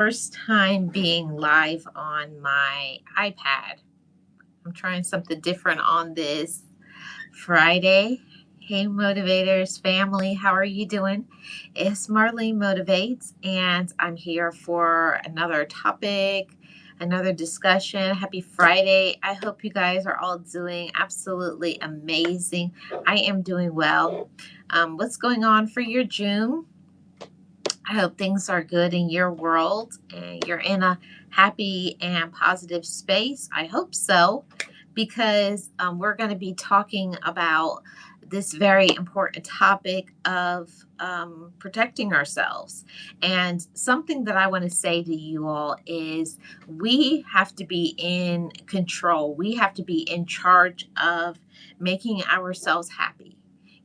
First time being live on my iPad. I'm trying something different on this Friday. Hey, motivators, family, how are you doing? It's Marlene Motivates, and I'm here for another topic, another discussion. Happy Friday. I hope you guys are all doing absolutely amazing. I am doing well. What's going on for your June? I hope things are good in your world and you're in a happy and positive space. I hope so, because we're going to be talking about this very important topic of protecting ourselves. And something that I want to say to you all is we have to be in control, we have to be in charge of making ourselves happy.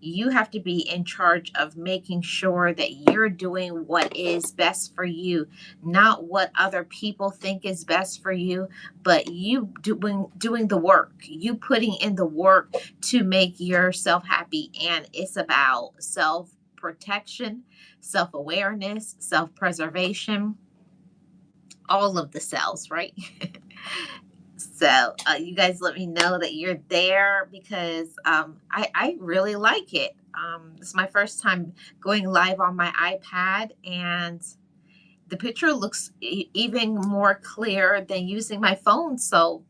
You have to be in charge of making sure that you're doing what is best for you, not what other people think is best for you, but you doing the work, you putting in the work to make yourself happy. And it's about self protection, self awareness, self preservation, all of the cells, right? So you guys let me know that you're there, because I really like it. It's my first time going live on my iPad, and the picture looks even more clear than using my phone. So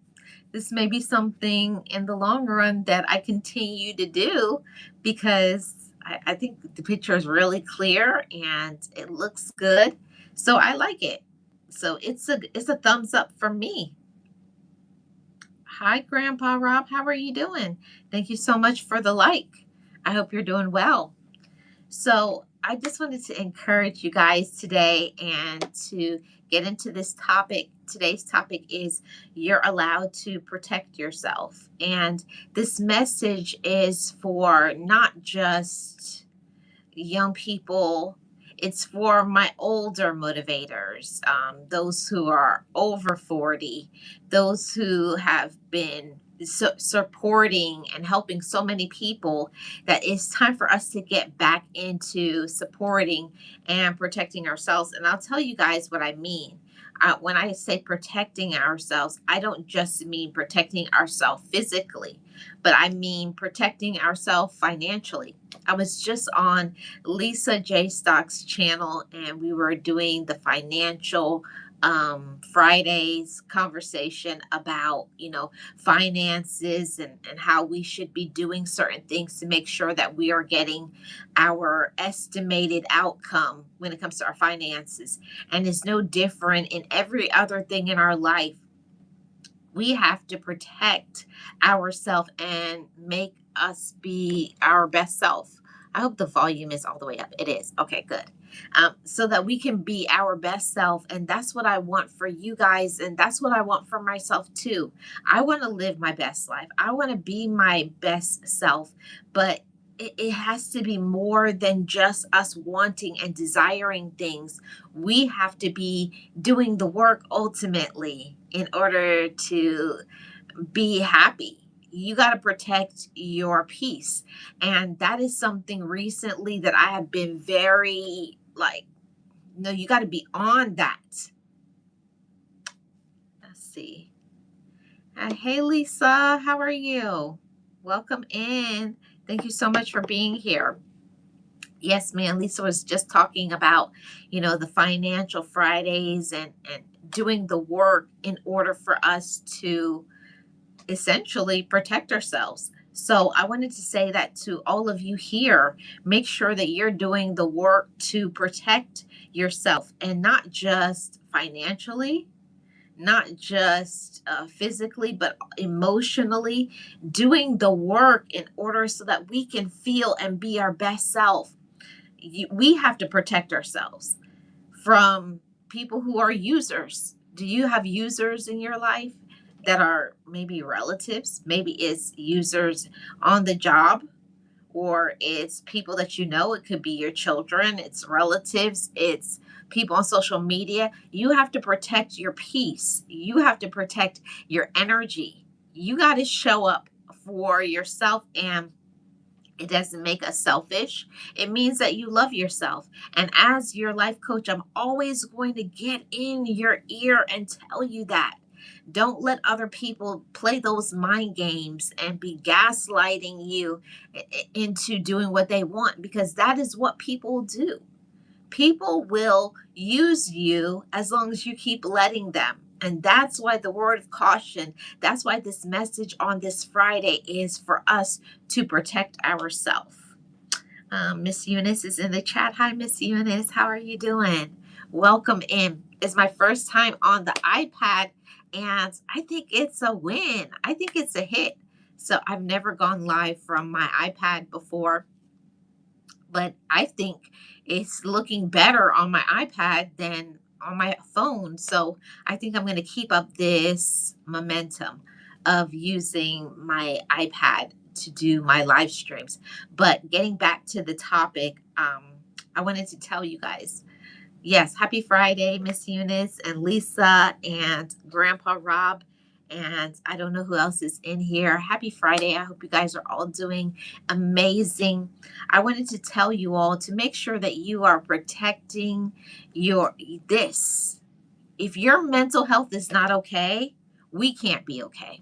this may be something in the long run that I continue to do, because I think the picture is really clear and it looks good. So I like it. So it's a thumbs up for me. Hi, Grandpa Rob. How are you doing? Thank you so much for the like. I hope you're doing well. So, I just wanted to encourage you guys today and to get into this topic. Today's topic is you're allowed to protect yourself. And this message is for not just young people, it's for my older motivators, those who are over 40, those who have been supporting and helping so many people, that it's time for us to get back into supporting and protecting ourselves. And I'll tell you guys what I mean. When I say protecting ourselves, I don't just mean protecting ourselves physically, but I mean protecting ourselves financially. I was just on Lisa J. Stock's channel, and we were doing the financial Fridays conversation about, finances, and how we should be doing certain things to make sure that we are getting our estimated outcome when it comes to our finances. And it's no different in every other thing in our life. We have to protect ourselves and make us be our best self. I hope the volume is all the way up. It is. Okay, good. So that we can be our best self. And that's what I want for you guys. And that's what I want for myself too. I want to live my best life. I want to be my best self. But it has to be more than just us wanting and desiring things. We have to be doing the work ultimately in order to be happy. You got to protect your peace. And that is something recently that I have been very like, no, you got to be on that. Let's see. Hey, Lisa, how are you? Welcome in. Thank you so much for being here. Yes, man. Lisa was just talking about, the financial Fridays, and doing the work in order for us to essentially protect ourselves. So I wanted to say that to all of you here. Make sure that you're doing the work to protect yourself, and not just financially, not just physically, but emotionally, doing the work in order so that we can feel and be our best self. We have to protect ourselves from people who are users. Do you have users in your life that are maybe relatives? Maybe it's users on the job, or it's people that you know. It could be your children, it's relatives, it's people on social media. You have to protect your peace. You have to protect your energy. You got to show up for yourself and It doesn't make us selfish. It means that you love yourself. And as your life coach, I'm always going to get in your ear and tell you that. Don't let other people play those mind games and be gaslighting you into doing what they want, because that is what people do. People will use you as long as you keep letting them. And that's why the word of caution, that's why this message on this Friday is for us to protect ourselves. Miss Eunice is in the chat. Hi, Miss Eunice. How are you doing? Welcome in. It's my first time on the iPad, and I think it's a win. I think it's a hit. So I've never gone live from my iPad before, but I think it's looking better on my iPad than on my phone. So I think I'm going to keep up this momentum of using my iPad to do my live streams. But getting back to the topic, I wanted to tell you guys, yes, happy Friday, Miss Eunice and Lisa and Grandpa Rob. And I don't know who else is in here. Happy Friday. I hope you guys are all doing amazing. I wanted to tell you all to make sure that you are protecting your this. If your mental health is not okay, we can't be okay.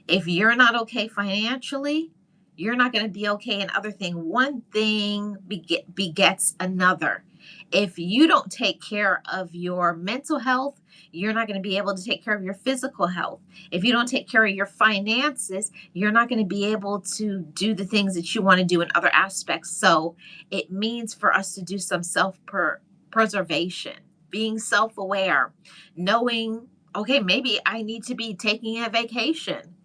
If you're not okay financially, you're not going to be okay in other thing. One thing begets another. If you don't take care of your mental health, you're not going to be able to take care of your physical health. If you don't take care of your finances, you're not going to be able to do the things that you want to do in other aspects. So it means for us to do some preservation, being self aware, knowing, okay, maybe I need to be taking a vacation.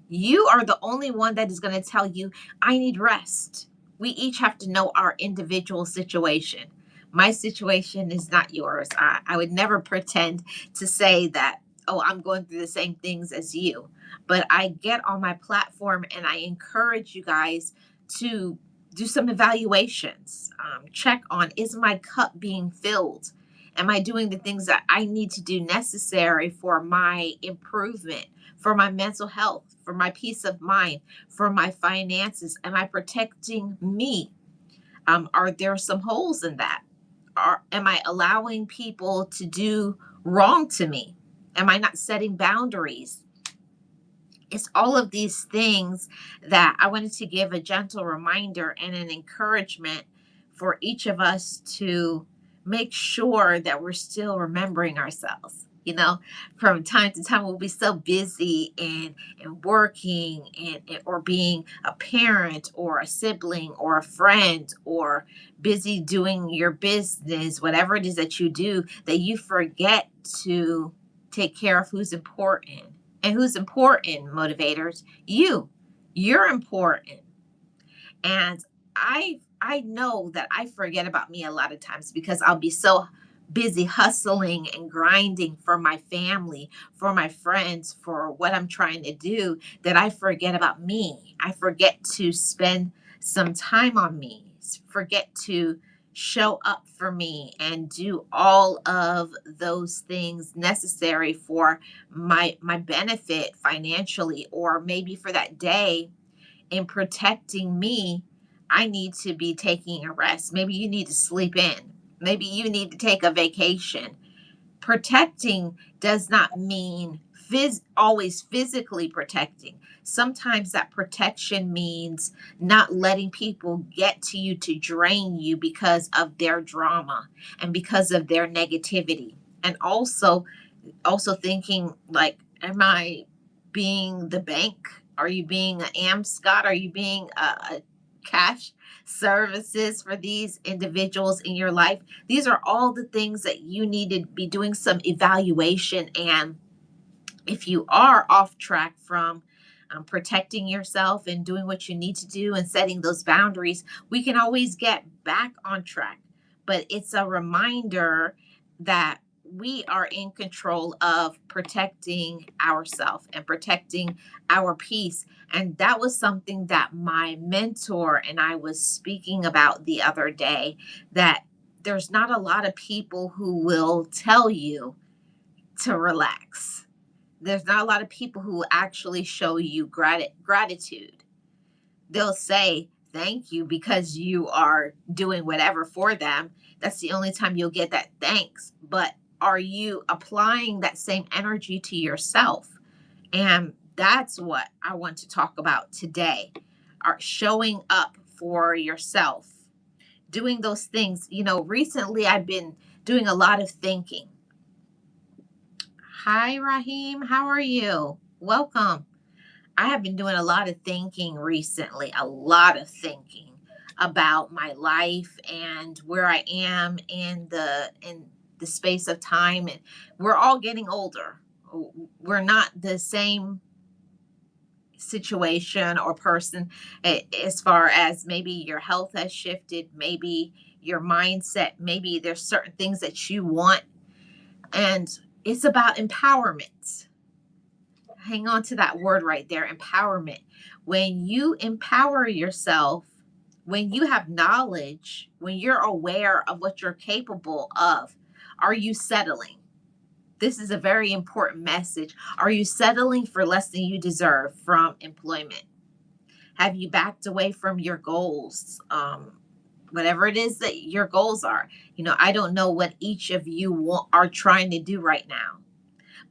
You are the only one that is going to tell you, I need rest. We each have to know our individual situation. My situation is not yours. I would never pretend to say that, oh, I'm going through the same things as you. But I get on my platform and I encourage you guys to do some evaluations. Check on, is my cup being filled? Am I doing the things that I need to do necessary for my improvement, for my mental health, for my peace of mind, for my finances? Am I protecting me? Are there some holes in that? Am I allowing people to do wrong to me? Am I not setting boundaries? It's all of these things that I wanted to give a gentle reminder and an encouragement for each of us to make sure that we're still remembering ourselves. You know, from time to time, we'll be so busy and working or being a parent or a sibling or a friend or busy doing your business, whatever it is that you do, that you forget to take care of who's important. And who's important, motivators? You. You're important. And I know that I forget about me a lot of times because I'll be so busy hustling and grinding for my family, for my friends, for what I'm trying to do, that I forget about me. I forget to spend some time on me, forget to show up for me and do all of those things necessary for my benefit financially, or maybe for that day. In protecting me, I need to be taking a rest. Maybe you need to sleep in. Maybe you need to take a vacation. Protecting does not mean always physically protecting. Sometimes that protection means not letting people get to you to drain you because of their drama and because of their negativity. And also thinking like, am I being the bank? Are you being an Scott? Are you being a cash services for these individuals in your life? These are all the things that you need to be doing some evaluation. And if you are off track from protecting yourself and doing what you need to do and setting those boundaries, we can always get back on track. But it's a reminder that we are in control of protecting ourselves and protecting our peace. And that was something that my mentor and I was speaking about the other day, that there's not a lot of people who will tell you to relax. There's not a lot of people who actually show you gratitude. They'll say thank you because you are doing whatever for them. That's the only time you'll get that thanks. But are you applying that same energy to yourself? And that's what I want to talk about today. Are showing up for yourself, doing those things. Recently I've been doing a lot of thinking. Hi, Raheem. How are you? Welcome. I have been doing a lot of thinking recently, a lot of thinking about my life and where I am in the space of time. And we're all getting older. We're not the same situation or person, as far as maybe your health has shifted, maybe your mindset, maybe there's certain things that you want, and it's about empowerment. Hang on to that word right there, empowerment. When you empower yourself, when you have knowledge, when you're aware of what you're capable of, are you settling? This is a very important message. Are you settling for less than you deserve from employment? Have you backed away from your goals? Whatever it is that your goals are. I don't know what each of you are trying to do right now,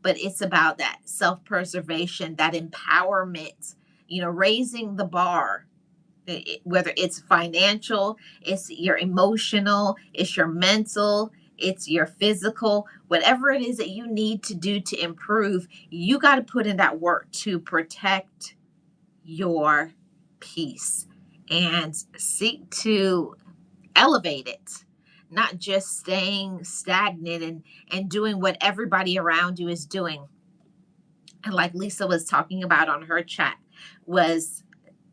but it's about that self preservation, that empowerment, raising the bar. Whether it's financial, it's your emotional, it's your mental, it's your physical, whatever it is that you need to do to improve, you got to put in that work to protect your peace and seek to elevate it, not just staying stagnant and doing what everybody around you is doing. And like Lisa was talking about on her chat, was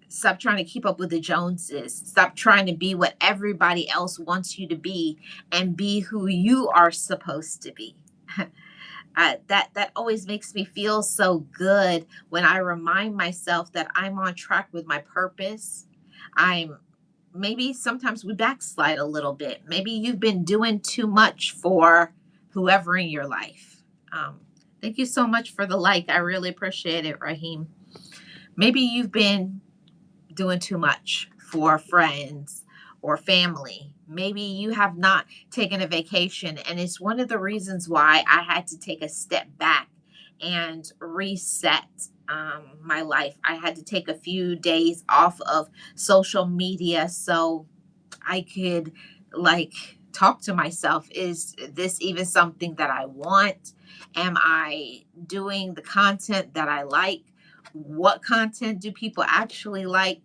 stop trying to keep up with the Joneses. Stop trying to be what everybody else wants you to be, and be who you are supposed to be. That always makes me feel so good when I remind myself that I'm on track with my purpose. I'm Maybe sometimes we backslide a little bit. Maybe you've been doing too much for whoever in your life. Thank you so much for the like. I really appreciate it, Raheem. Maybe you've been doing too much for friends or family. Maybe you have not taken a vacation, and it's one of the reasons why I had to take a step back and reset my life. I had to take a few days off of social media so I could like talk to myself. Is this even something that I want? Am I doing the content that I like? What content do people actually like?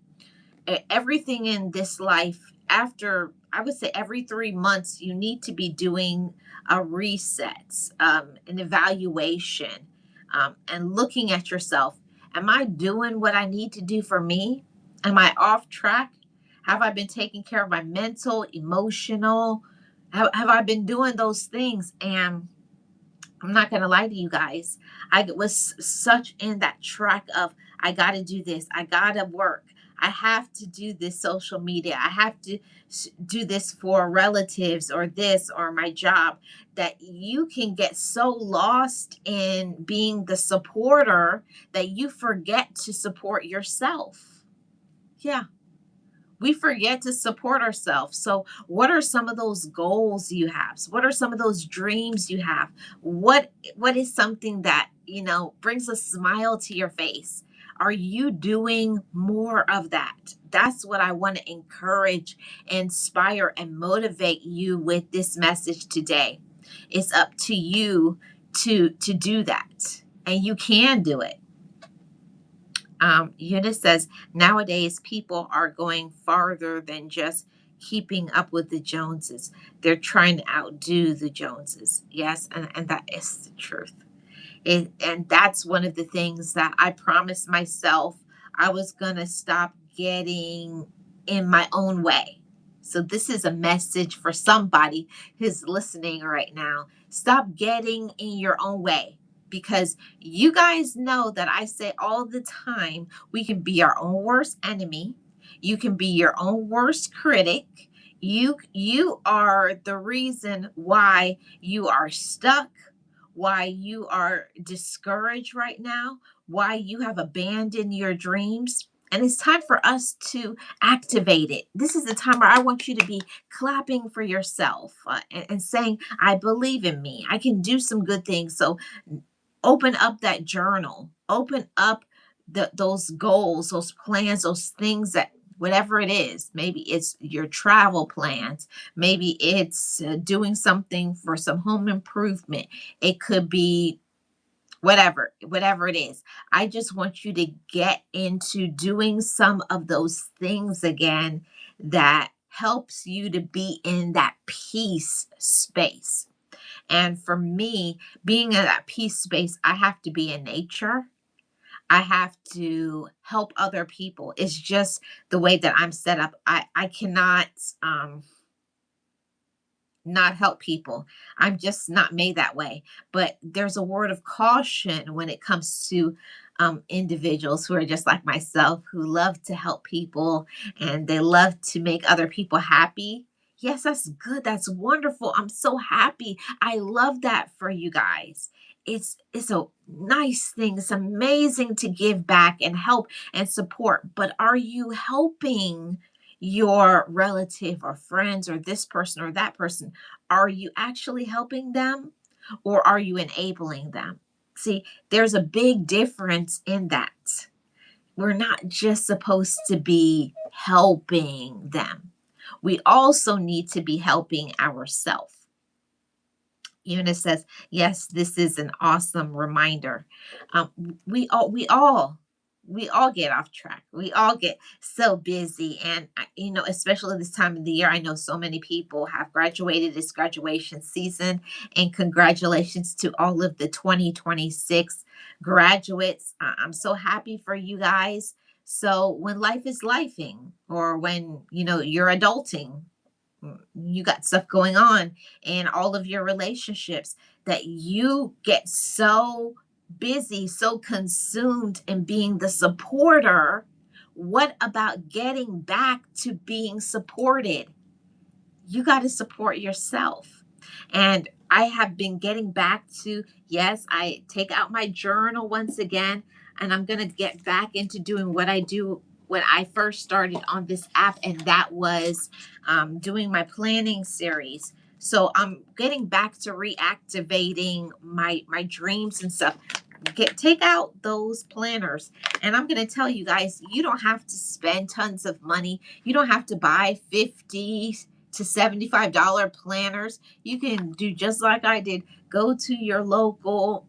Everything in this life, after I would say every 3 months, you need to be doing a reset, an evaluation, and looking at yourself. Am I doing what I need to do for me? Am I off track? Have I been taking care of my mental, emotional? Have I been doing those things? And I'm not going to lie to you guys. I was such in that track of, I got to do this. I got to work. I have to do this social media. I have to do this for relatives or this or my job, that you can get so lost in being the supporter that you forget to support yourself. Yeah, we forget to support ourselves. So, what are some of those goals you have? What are some of those dreams you have? What is something that, brings a smile to your face? Are you doing more of that? That's what I want to encourage, inspire, and motivate you with this message today. It's up to you to do that, and you can do it. Eunice says nowadays people are going farther than just keeping up with the Joneses. They're trying to outdo the Joneses. Yes, and that is the truth. And that's one of the things that I promised myself. I was going to stop getting in my own way. So, this is a message for somebody who's listening right now. Stop getting in your own way, because you guys know that I say all the time, we can be our own worst enemy. You can be your own worst critic. You are the reason why you are stuck, why you are discouraged right now, why you have abandoned your dreams. And it's time for us to activate it. This is the time where I want you to be clapping for yourself, and saying, I believe in me. I can do some good things. So open up that journal, open up those goals, those plans, those things that whatever it is, maybe it's your travel plans, maybe it's doing something for some home improvement, it could be whatever it is. I just want you to get into doing some of those things again that helps you to be in that peace space. And for me, being in that peace space, I have to be in nature. I have to help other people. It's just the way that I'm set up. I cannot not help people. I'm just not made that way. But there's a word of caution when it comes to individuals who are just like myself, who love to help people and they love to make other people happy. Yes, that's good. That's wonderful. I'm so happy. I love that for you guys. It's a nice thing. It's amazing to give back and help and support. But are you helping your relative or friends or this person or that person? Are you actually helping them or are you enabling them? See, there's a big difference in that. We're not just supposed to be helping them, we also need to be helping ourselves. Eunice says, "Yes, this is an awesome reminder." We all, we all get off track. We all get so busy, and especially this time of the year, I know so many people have graduated. It's graduation season, and congratulations to all of the 2026 graduates. I'm so happy for you guys. So when life is lifing, or when you're adulting, you got stuff going on in all of your relationships that you get so busy, so consumed in being the supporter. What about getting back to being supported? You got to support yourself. And I have been getting back to, yes, I take out my journal once again, and I'm going to get back into doing what I do when I first started on this app, and that was doing my planning series. So I'm getting back to reactivating my dreams and stuff. Take out those planners, and I'm going to tell you guys, you don't have to spend tons of money. You don't have to buy 50 to $75 planners. You can do just like I did. Go to your local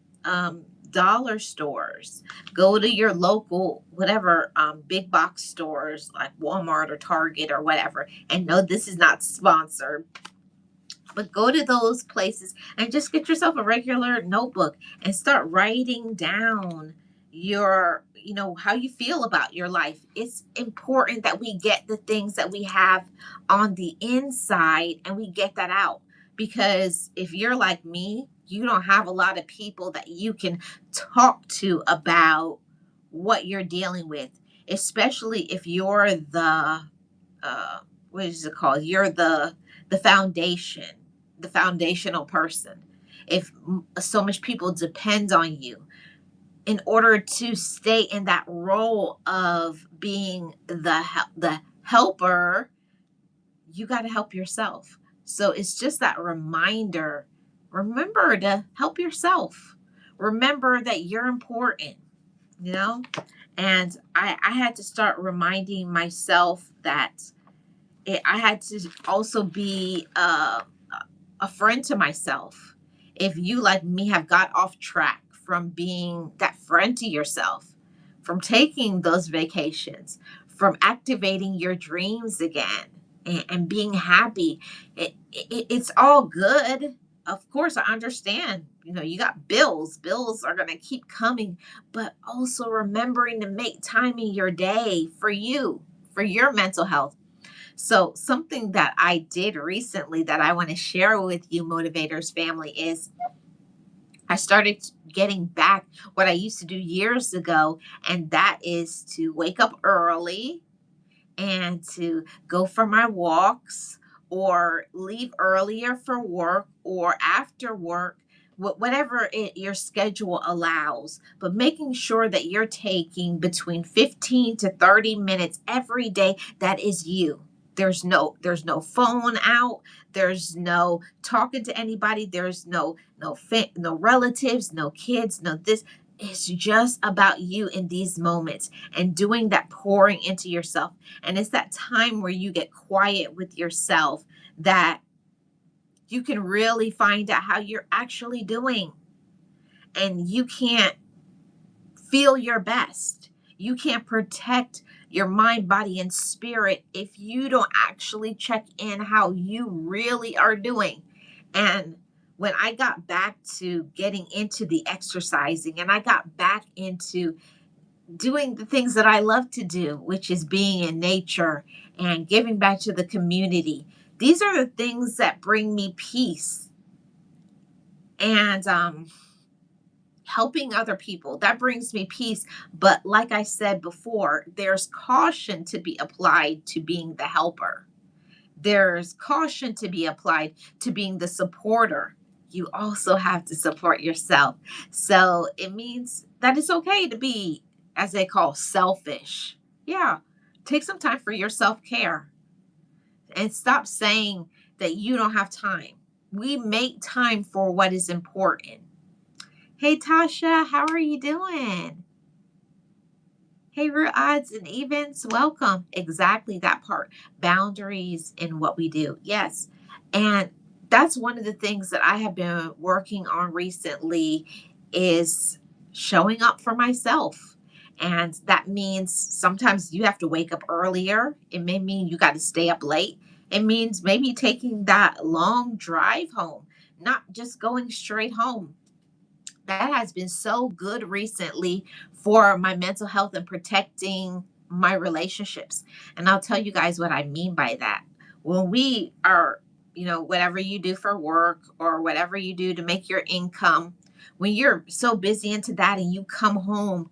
dollar stores, go to your local whatever big box stores like Walmart or Target or whatever. And no, this is not sponsored, but go to those places and just get yourself a regular notebook and start writing down your, how you feel about your life. It's important that we get the things that we have on the inside and we get that out. Because if you're like me, you don't have a lot of people that you can talk to about what you're dealing with, especially if you're the uh what is it called, you're the foundation, the foundational person. If so much people depend on you in order to stay in that role of being the helper, you got to help yourself. So it's just that reminder. Remember to help yourself. Remember that you're important, you know? And I had to start reminding myself that I had to also be a friend to myself. If you, like me, have got off track from being that friend to yourself, from taking those vacations, from activating your dreams again, and being happy, it's all good. Of course, I understand. You got bills. Bills are going to keep coming, but also remembering to make time in your day for you, for your mental health. So, something that I did recently that I want to share with you, Motivators family, is I started getting back what I used to do years ago, and that is to wake up early and to go for my walks or leave earlier for work or after work whatever your schedule allows, but making sure that you're taking between 15 to 30 minutes every day. That is you. There's no phone out. There's no talking to anybody. There's no relatives, no kids, no this. It's just about you in these moments and doing that, pouring into yourself. And it's that time where you get quiet with yourself that you can really find out how you're actually doing. And you can't feel your best. You can't protect your mind, body, and spirit if you don't actually check in how you really are doing. And when I got back to getting into the exercising and I got back into doing the things that I love to do, which is being in nature and giving back to the community, these are the things that bring me peace. And helping other people, that brings me peace. But like I said before, there's caution to be applied to being the helper. There's caution to be applied to being the supporter. You also have to support yourself. So it means that it's okay to be, as they call, selfish. Yeah, take some time for your self-care and stop saying that you don't have time. We make time for what is important. Hey Tasha, how are you doing? Hey, Root Odds and Evens, welcome. Exactly that part. Boundaries in what we do. Yes. And that's one of the things that I have been working on recently is showing up for myself. And that means sometimes you have to wake up earlier. It may mean you got to stay up late. It means maybe taking that long drive home, not just going straight home. That has been so good recently for my mental health and protecting my relationships. And I'll tell you guys what I mean by that. When we are, whatever you do for work or whatever you do to make your income, when you're so busy into that and you come home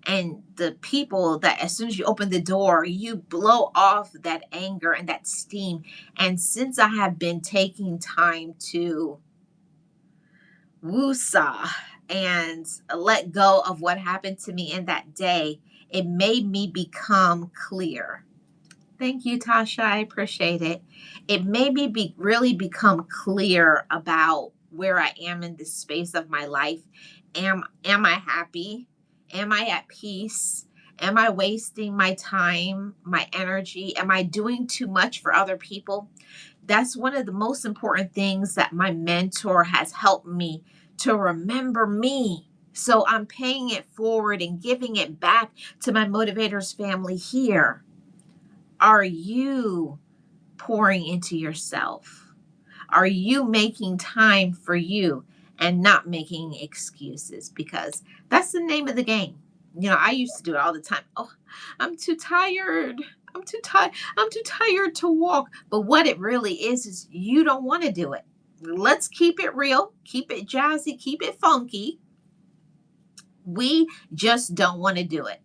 and the people that as soon as you open the door, you blow off that anger and that steam. And since I have been taking time to woosah and let go of what happened to me in that day, it made me become clear. Thank you, Tasha. I appreciate it. It made me really become clear about where I am in this space of my life. Am I happy? Am I at peace? Am I wasting my time, my energy? Am I doing too much for other people? That's one of the most important things that my mentor has helped me to remember me. So I'm paying it forward and giving it back to my motivators family here. Are you pouring into yourself? Are you making time for you and not making excuses? Because that's the name of the game. I used to do it all the time. Oh, I'm too tired. I'm too tired. I'm too tired to walk. But what it really is you don't want to do it. Let's keep it real, keep it jazzy, keep it funky. We just don't want to do it.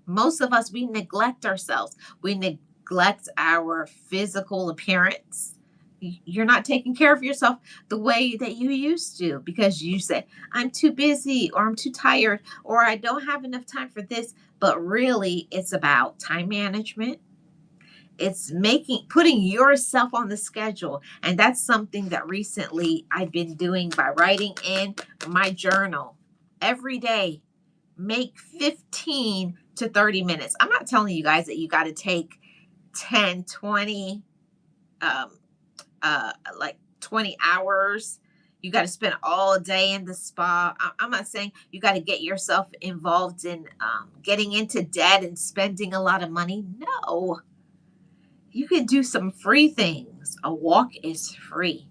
Most of us, we neglect ourselves. We neglect our physical appearance. You're not taking care of yourself the way that you used to because you say, I'm too busy or I'm too tired or I don't have enough time for this. But really, it's about time management. It's putting yourself on the schedule. And that's something that recently I've been doing by writing in my journal every day. Make 15 to 30 minutes. I'm not telling you guys that you got to take 10, 20, like 20 hours. You got to spend all day in the spa. I'm not saying you got to get yourself involved in getting into debt and spending a lot of money. No, you can do some free things. A walk is free.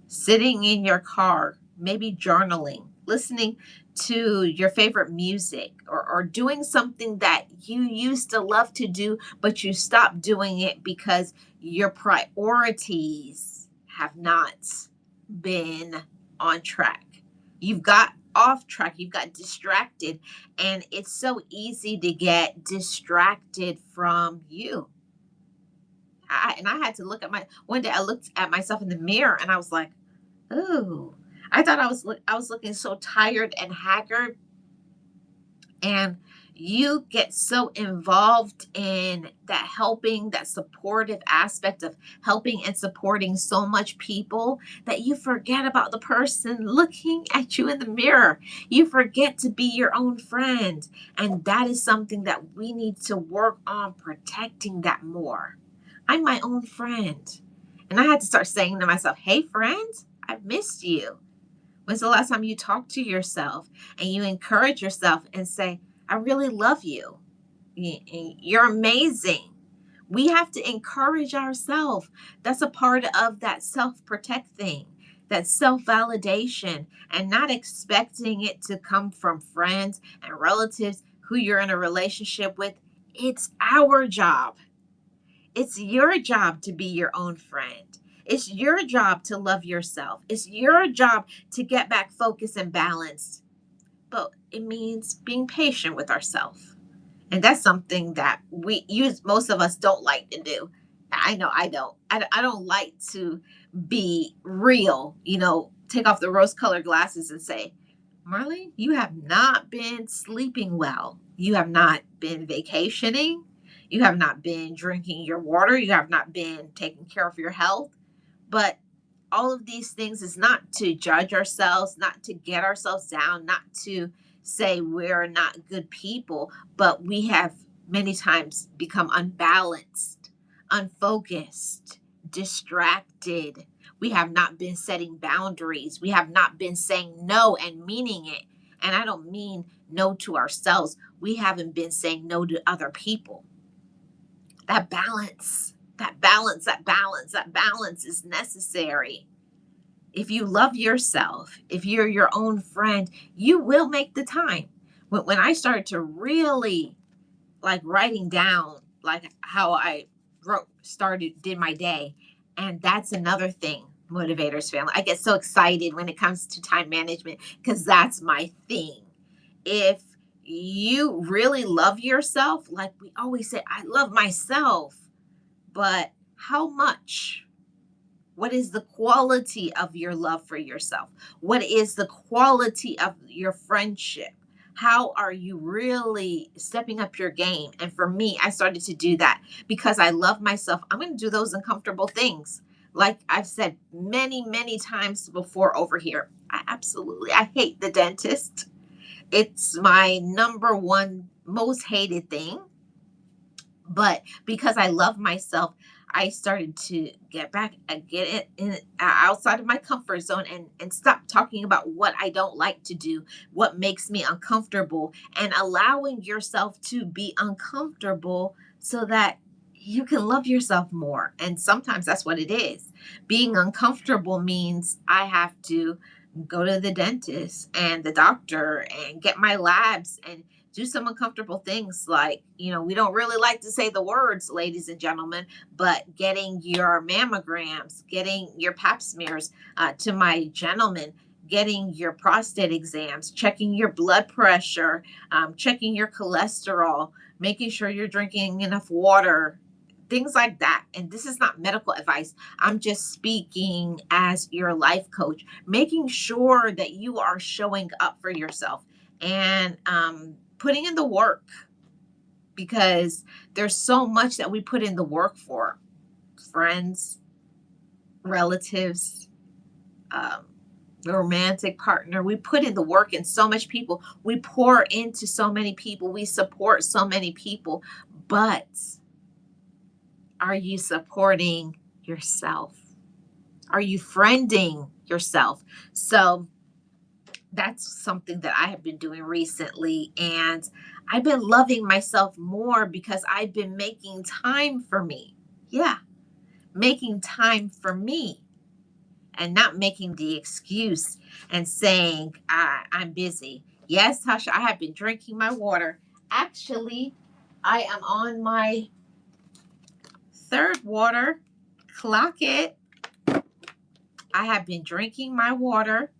Sitting in your car, maybe journaling, listening to your favorite music, or doing something that you used to love to do, but you stopped doing it because your priorities have not been on track. You've got off track, you've got distracted, and it's so easy to get distracted from you. I had to look at one day I looked at myself in the mirror and I was like, oh, I thought I was looking so tired and haggard, and you get so involved in that helping, that supportive aspect of helping and supporting so much people that you forget about the person looking at you in the mirror. You forget to be your own friend, and that is something that we need to work on, protecting that more. I'm my own friend, and I had to start saying to myself, hey friend, I've missed you. When's the last time you talked to yourself and you encourage yourself and say, I really love you? You're amazing. We have to encourage ourselves. That's a part of that self protect thing, that self validation, and not expecting it to come from friends and relatives who you're in a relationship with. It's our job. It's your job to be your own friend. It's your job to love yourself. It's your job to get back focused and balanced. But it means being patient with ourselves. And that's something that we use, most of us don't like to do. I know I don't. I don't like to be real, take off the rose colored glasses and say, Marlene, you have not been sleeping well. You have not been vacationing. You have not been drinking your water. You have not been taking care of your health. But all of these things is not to judge ourselves, not to get ourselves down, not to say we're not good people, but we have many times become unbalanced, unfocused, distracted. We have not been setting boundaries. We have not been saying no and meaning it. And I don't mean no to ourselves. We haven't been saying no to other people. That balance, that balance is necessary. If you love yourself, if you're your own friend, you will make the time. When I started to really like writing down like how I did my day, and that's another thing, motivators family. I get so excited when it comes to time management because that's my thing. If you really love yourself, like we always say, I love myself, but how much? What is the quality of your love for yourself? What is the quality of your friendship? How are you really stepping up your game? And for me, I started to do that because I love myself. I'm going to do those uncomfortable things. Like I've said many, many times before over here, I hate the dentist. It's my number one most hated thing. But because I love myself, I started to get it in outside of my comfort zone and stop talking about what I don't like to do, what makes me uncomfortable, and allowing yourself to be uncomfortable so that you can love yourself more. And sometimes that's what it is. Being uncomfortable means I have to go to the dentist and the doctor and get my labs and do some uncomfortable things like, we don't really like to say the words, ladies and gentlemen, but getting your mammograms, getting your pap smears, to my gentlemen, getting your prostate exams, checking your blood pressure, checking your cholesterol, making sure you're drinking enough water, things like that. And this is not medical advice. I'm just speaking as your life coach, making sure that you are showing up for yourself and putting in the work, because there's so much that we put in the work for friends, relatives, um, romantic partner. We put in the work in so much people. We pour into so many people. We support so many people. But are you supporting yourself? Are you friending yourself? So that's something that I have been doing recently. And I've been loving myself more because I've been making time for me. Yeah, making time for me and not making the excuse and saying, I'm busy. Yes, Tasha, I have been drinking my water. Actually, I am on my third water. Clock it. I have been drinking my water.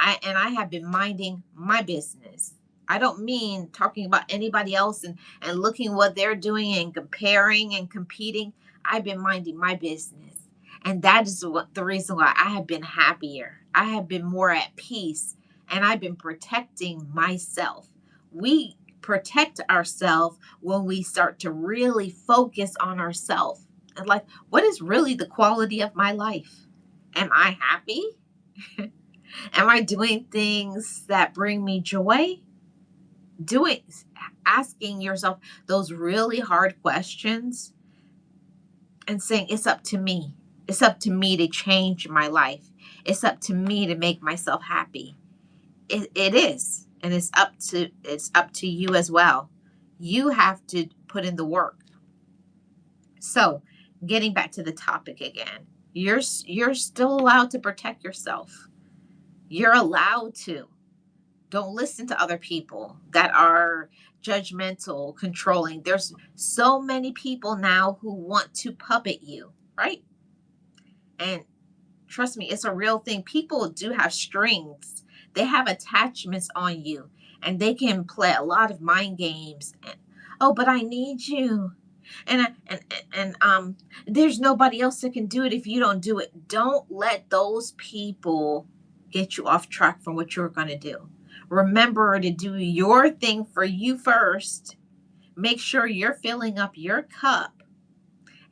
I have been minding my business. I don't mean talking about anybody else and looking what they're doing and comparing and competing. I've been minding my business. And that is the reason why I have been happier. I have been more at peace, and I've been protecting myself. We protect ourselves when we start to really focus on ourselves. And like, what is really the quality of my life? Am I happy? Am I doing things that bring me joy? Doing Asking yourself those really hard questions and saying it's up to me. It's up to me to change my life. It's up to me to make myself happy. It is, and it's up to you as well. You have to put in the work. So, getting back to the topic again, you're still allowed to protect yourself. You're allowed to. Don't listen to other people that are judgmental, controlling. There's so many people now who want to puppet you, right? And trust me, it's a real thing. People do have strings. They have attachments on you, and they can play a lot of mind games. And oh, but I need you. And there's nobody else that can do it if you don't do it. Don't let those people get you off track from what you're going to do. Remember to do your thing for you first. Make sure you're filling up your cup,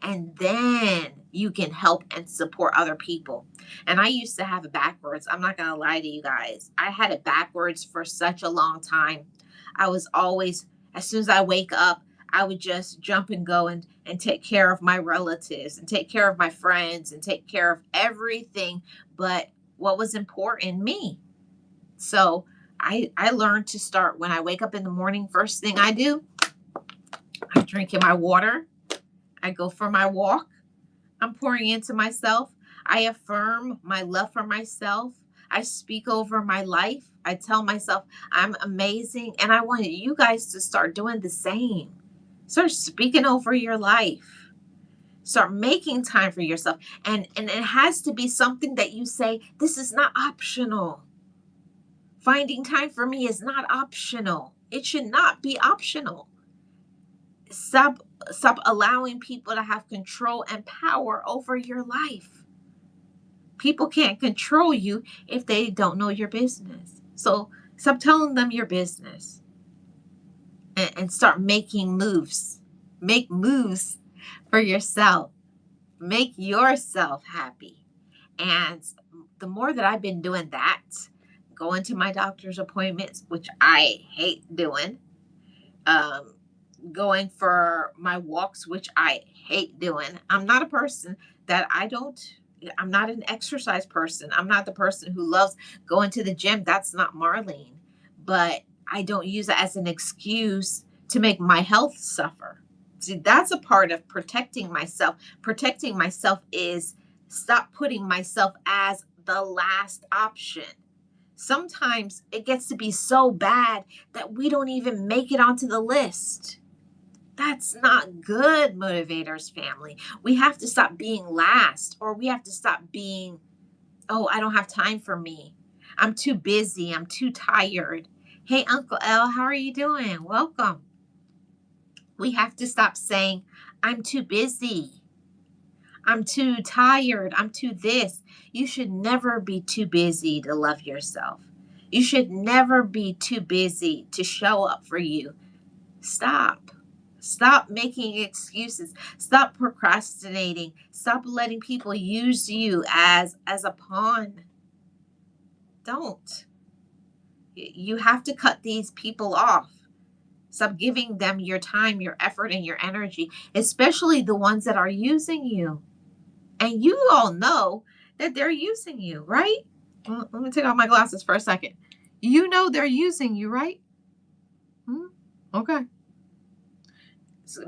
and then you can help and support other people. And I used to have it backwards. I'm not going to lie to you guys. I had it backwards for such a long time. I was always, as soon as I wake up, I would just jump and go and take care of my relatives and take care of my friends and take care of everything but what was important, me. So I learned to start when I wake up in the morning. First thing I do, I'm drinking my water. I go for my walk. I'm pouring into myself. I affirm my love for myself. I speak over my life. I tell myself I'm amazing. And I want you guys to start doing the same. Start speaking over your life. Start making time for yourself. And it has to be something that you say, this is not optional. Finding time for me is not optional. It should not be optional. Stop allowing people to have control and power over your life. People can't control you if they don't know your business. So stop telling them your business, and start making moves. Make moves for yourself. Make yourself happy. And the more that I've been doing that, going to my doctor's appointments, which I hate doing, um, going for my walks, which I hate doing. I'm not a person that I'm not an exercise person. I'm not the person who loves going to the gym. That's not Marlene. But I don't use it as an excuse to make my health suffer. See, that's a part of protecting myself. Protecting myself is stop putting myself as the last option. Sometimes it gets to be so bad that we don't even make it onto the list. That's not good, motivators family. We have to stop being last, or we have to stop being, oh, I don't have time for me. I'm too busy. I'm too tired. Hey, Uncle L, how are you doing? Welcome. We have to stop saying, I'm too busy. I'm too tired. I'm too this. You should never be too busy to love yourself. You should never be too busy to show up for you. Stop. Stop making excuses. Stop procrastinating. Stop letting people use you as a pawn. Don't. You have to cut these people off. Stop giving them your time, your effort, and your energy, especially the ones that are using you. And you all know that they're using you, right? Well, let me take off my glasses for a second. You know they're using you, right? Okay.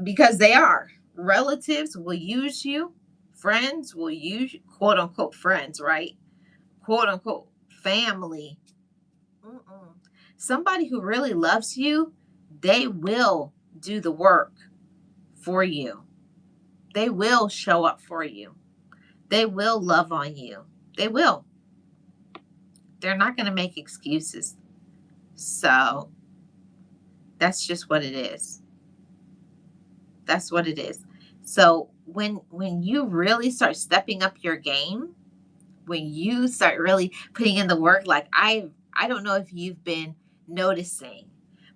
Because they are. Relatives will use you. Friends will use you, quote unquote friends, right? Quote unquote family. Mm-mm. Somebody who really loves you, they will do the work for you. They will show up for you. They will love on you. They will. They're not going to make excuses. So that's just what it is. That's what it is. So when you really start stepping up your game, when you start really putting in the work, like I don't know if you've been noticing,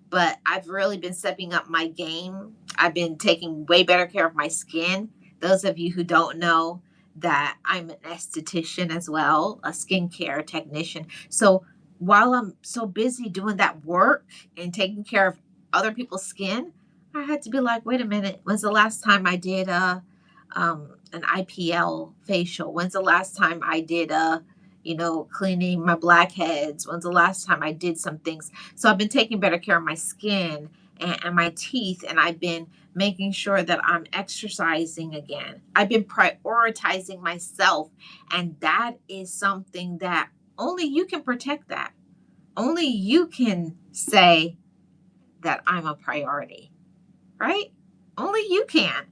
but I've really been stepping up my game. I've been taking way better care of my skin. Those of you who don't know that I'm an esthetician as well, a skincare technician. So while I'm so busy doing that work and taking care of other people's skin, I had to be like, wait a minute, when's the last time I did an IPL facial? When's the last time I did cleaning my blackheads? When's the last time I did some things? So I've been taking better care of my skin and my teeth, and I've been making sure that I'm exercising again. I've been prioritizing myself, and that is something that only you can protect that. Only you can say that I'm a priority, right? Only you can.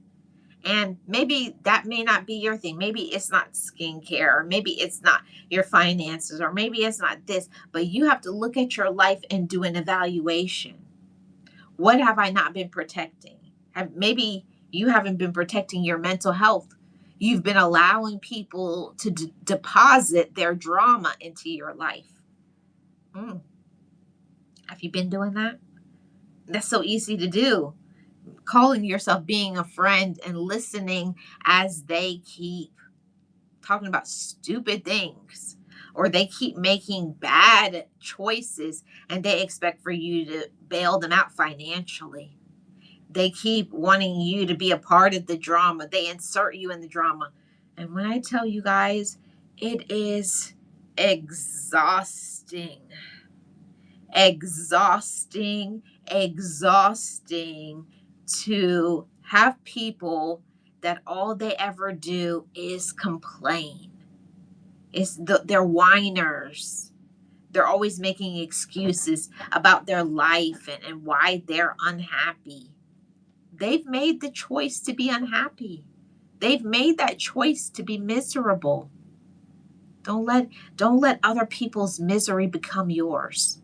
And maybe that may not be your thing. Maybe it's not skincare, or maybe it's not your finances, or maybe it's not this, but you have to look at your life and do an evaluation. What have I not been protecting? Maybe you haven't been protecting your mental health. You've been allowing people to deposit their drama into your life. Mm. Have you been doing that? That's so easy to do. Calling yourself being a friend and listening as they keep talking about stupid things, or they keep making bad choices and they expect for you to bail them out financially. They keep wanting you to be a part of the drama. They insert you in the drama. And when I tell you guys, it is exhausting, exhausting, exhausting to have people that all they ever do is complain. They're whiners. They're always making excuses about their life and why they're unhappy. They've made the choice to be unhappy. They've made that choice to be miserable. Don't let other people's misery become yours.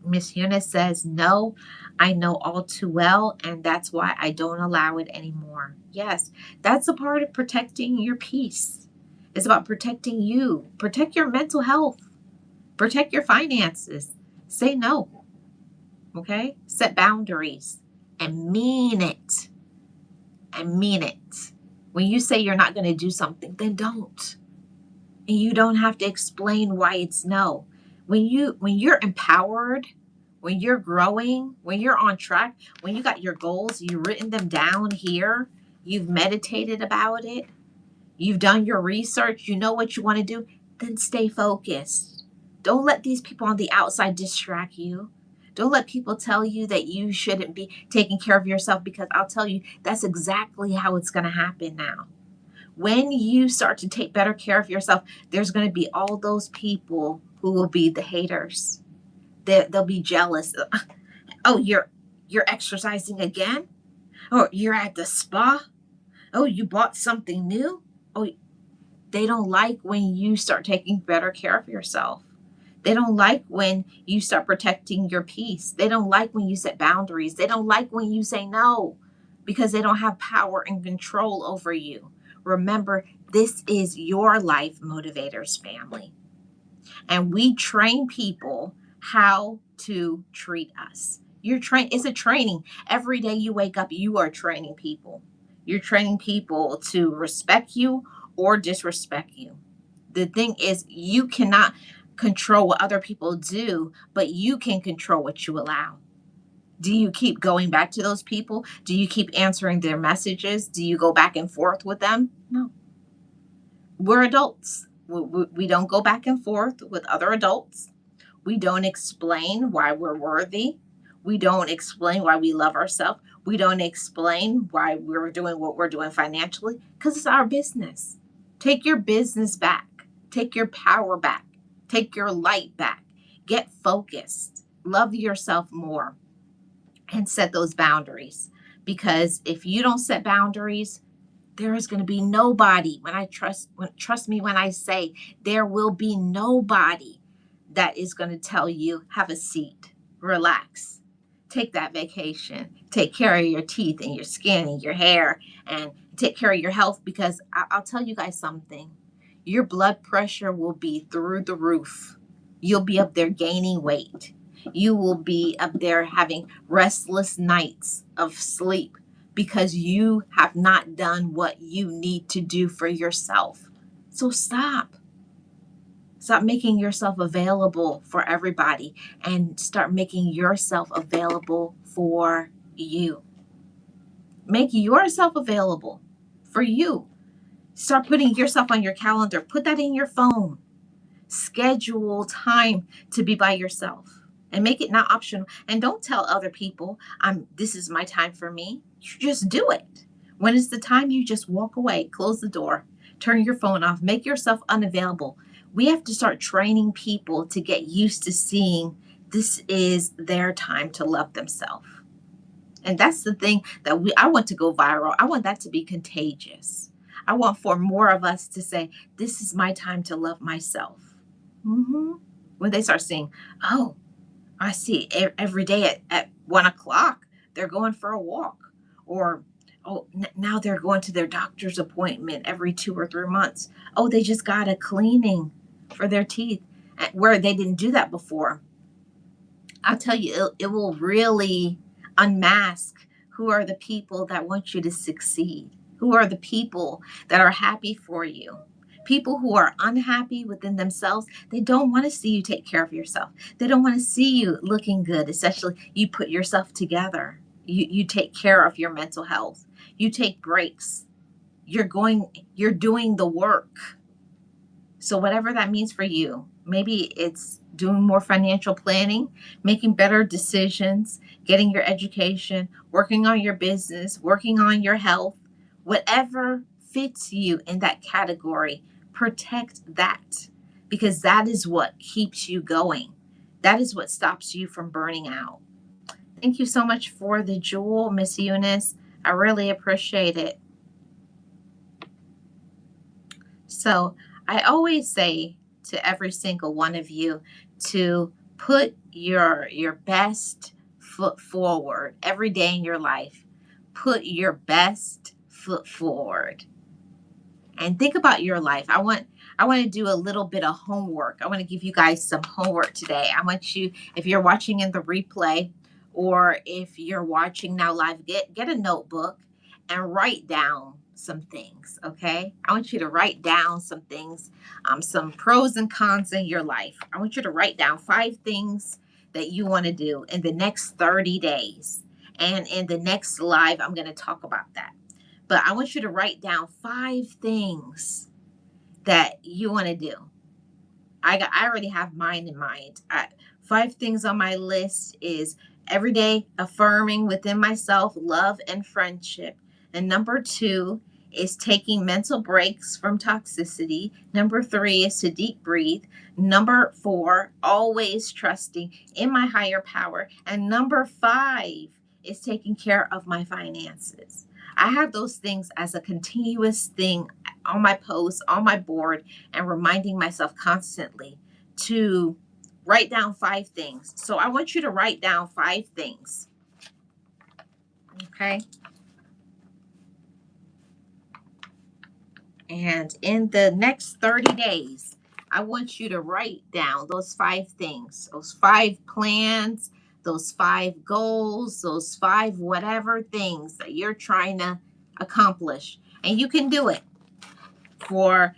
Miss Eunice says, no, I know all too well, and that's why I don't allow it anymore. Yes, that's a part of protecting your peace. It's about protecting you. Protect your mental health. Protect your finances. Say no. Okay? Set boundaries and mean it. And mean it. When you say you're not going to do something, then don't. And you don't have to explain why it's no. When you're empowered, when you're growing, when you're on track, when you got your goals, you've written them down here, you've meditated about it, you've done your research, you know what you want to do, then stay focused. Don't let these people on the outside distract you. Don't let people tell you that you shouldn't be taking care of yourself, because I'll tell you, that's exactly how it's going to happen now. When you start to take better care of yourself, there's going to be all those people who will be the haters. They'll be jealous. Oh, you're exercising again? Or you're at the spa? Oh, you bought something new? Oh, they don't like when you start taking better care of yourself. They don't like when you start protecting your peace. They don't like when you set boundaries. They don't like when you say no, because they don't have power and control over you. Remember, this is your life, Motivators family. And we train people how to treat us. It's a training. Every day you wake up, you are training people. You're training people to respect you or disrespect you. The thing is, you cannot control what other people do, but you can control what you allow. Do you keep going back to those people? Do you keep answering their messages? Do you go back and forth with them? No. We're adults. We don't go back and forth with other adults. We don't explain why we're worthy. We don't explain why we love ourselves. We don't explain why we're doing what we're doing financially, because it's our business. Take your business back. Take your power back. Take your light back. Get focused. Love yourself more and set those boundaries. Because if you don't set boundaries, there is going to be nobody. Trust me when I say, there will be nobody that is going to tell you, have a seat, relax, take that vacation, take care of your teeth and your skin and your hair, and take care of your health. Because I'll tell you guys something. your blood pressure will be through the roof. You'll be up there gaining weight. You will be up there having restless nights of sleep because you have not done what you need to do for yourself. So stop. Stop making yourself available for everybody and start making yourself available for you. Make yourself available for you. Start putting yourself on your calendar. Put that in your phone. Schedule time to be by yourself and make it not optional. And don't tell other people, this is my time for me. You just do it. When it's the time, you just walk away, close the door, turn your phone off, make yourself unavailable. We have to start training people to get used to seeing this is their time to love themselves. And that's the thing that I want to go viral. I want that to be contagious. I want for more of us to say, this is my time to love myself. When they start seeing, oh, I see every day at 1 o'clock, they're going for a walk. Or, oh, now they're going to their doctor's appointment every 2 or 3 months. Oh, they just got a cleaning for their teeth where they didn't do that before. I'll tell you, it will really unmask who are the people that want you to succeed, who are the people that are happy for you. People who are unhappy within themselves, they don't want to see you take care of yourself. They don't want to see you looking good, especially you put yourself together. You take care of your mental health. You take breaks. You're doing the work. So, whatever that means for you, maybe it's doing more financial planning, making better decisions, getting your education, working on your business, working on your health, whatever fits you in that category, protect that because that is what keeps you going. That is what stops you from burning out. Thank you so much for the jewel, Miss Eunice. I really appreciate it. So I always say to every single one of you to put your best foot forward every day in your life. Put your best foot forward and think about your life. I want to do a little bit of homework. I want to give you guys some homework today. I want you, if you're watching in the replay or if you're watching now live, get a notebook and write down some things, okay? I want you to write down some things, some pros and cons in your life. I want you to write down 5 things that you want to do in the next 30 days. And in the next live, I'm going to talk about that. But I want you to write down 5 things that you want to do. I already have mine in mind. 5 things on my list is every day affirming within myself love and friendship. And number 2 is taking mental breaks from toxicity. Number 3 is to deep breathe. Number 4, always trusting in my higher power. And number 5 is taking care of my finances. I have those things as a continuous thing on my post, on my board, and reminding myself constantly to write down 5 things. So I want you to write down 5 things. Okay. And in the next 30 days, I want you to write down those 5 things, those 5 plans, those 5 goals, those 5 whatever things that you're trying to accomplish. And you can do it. For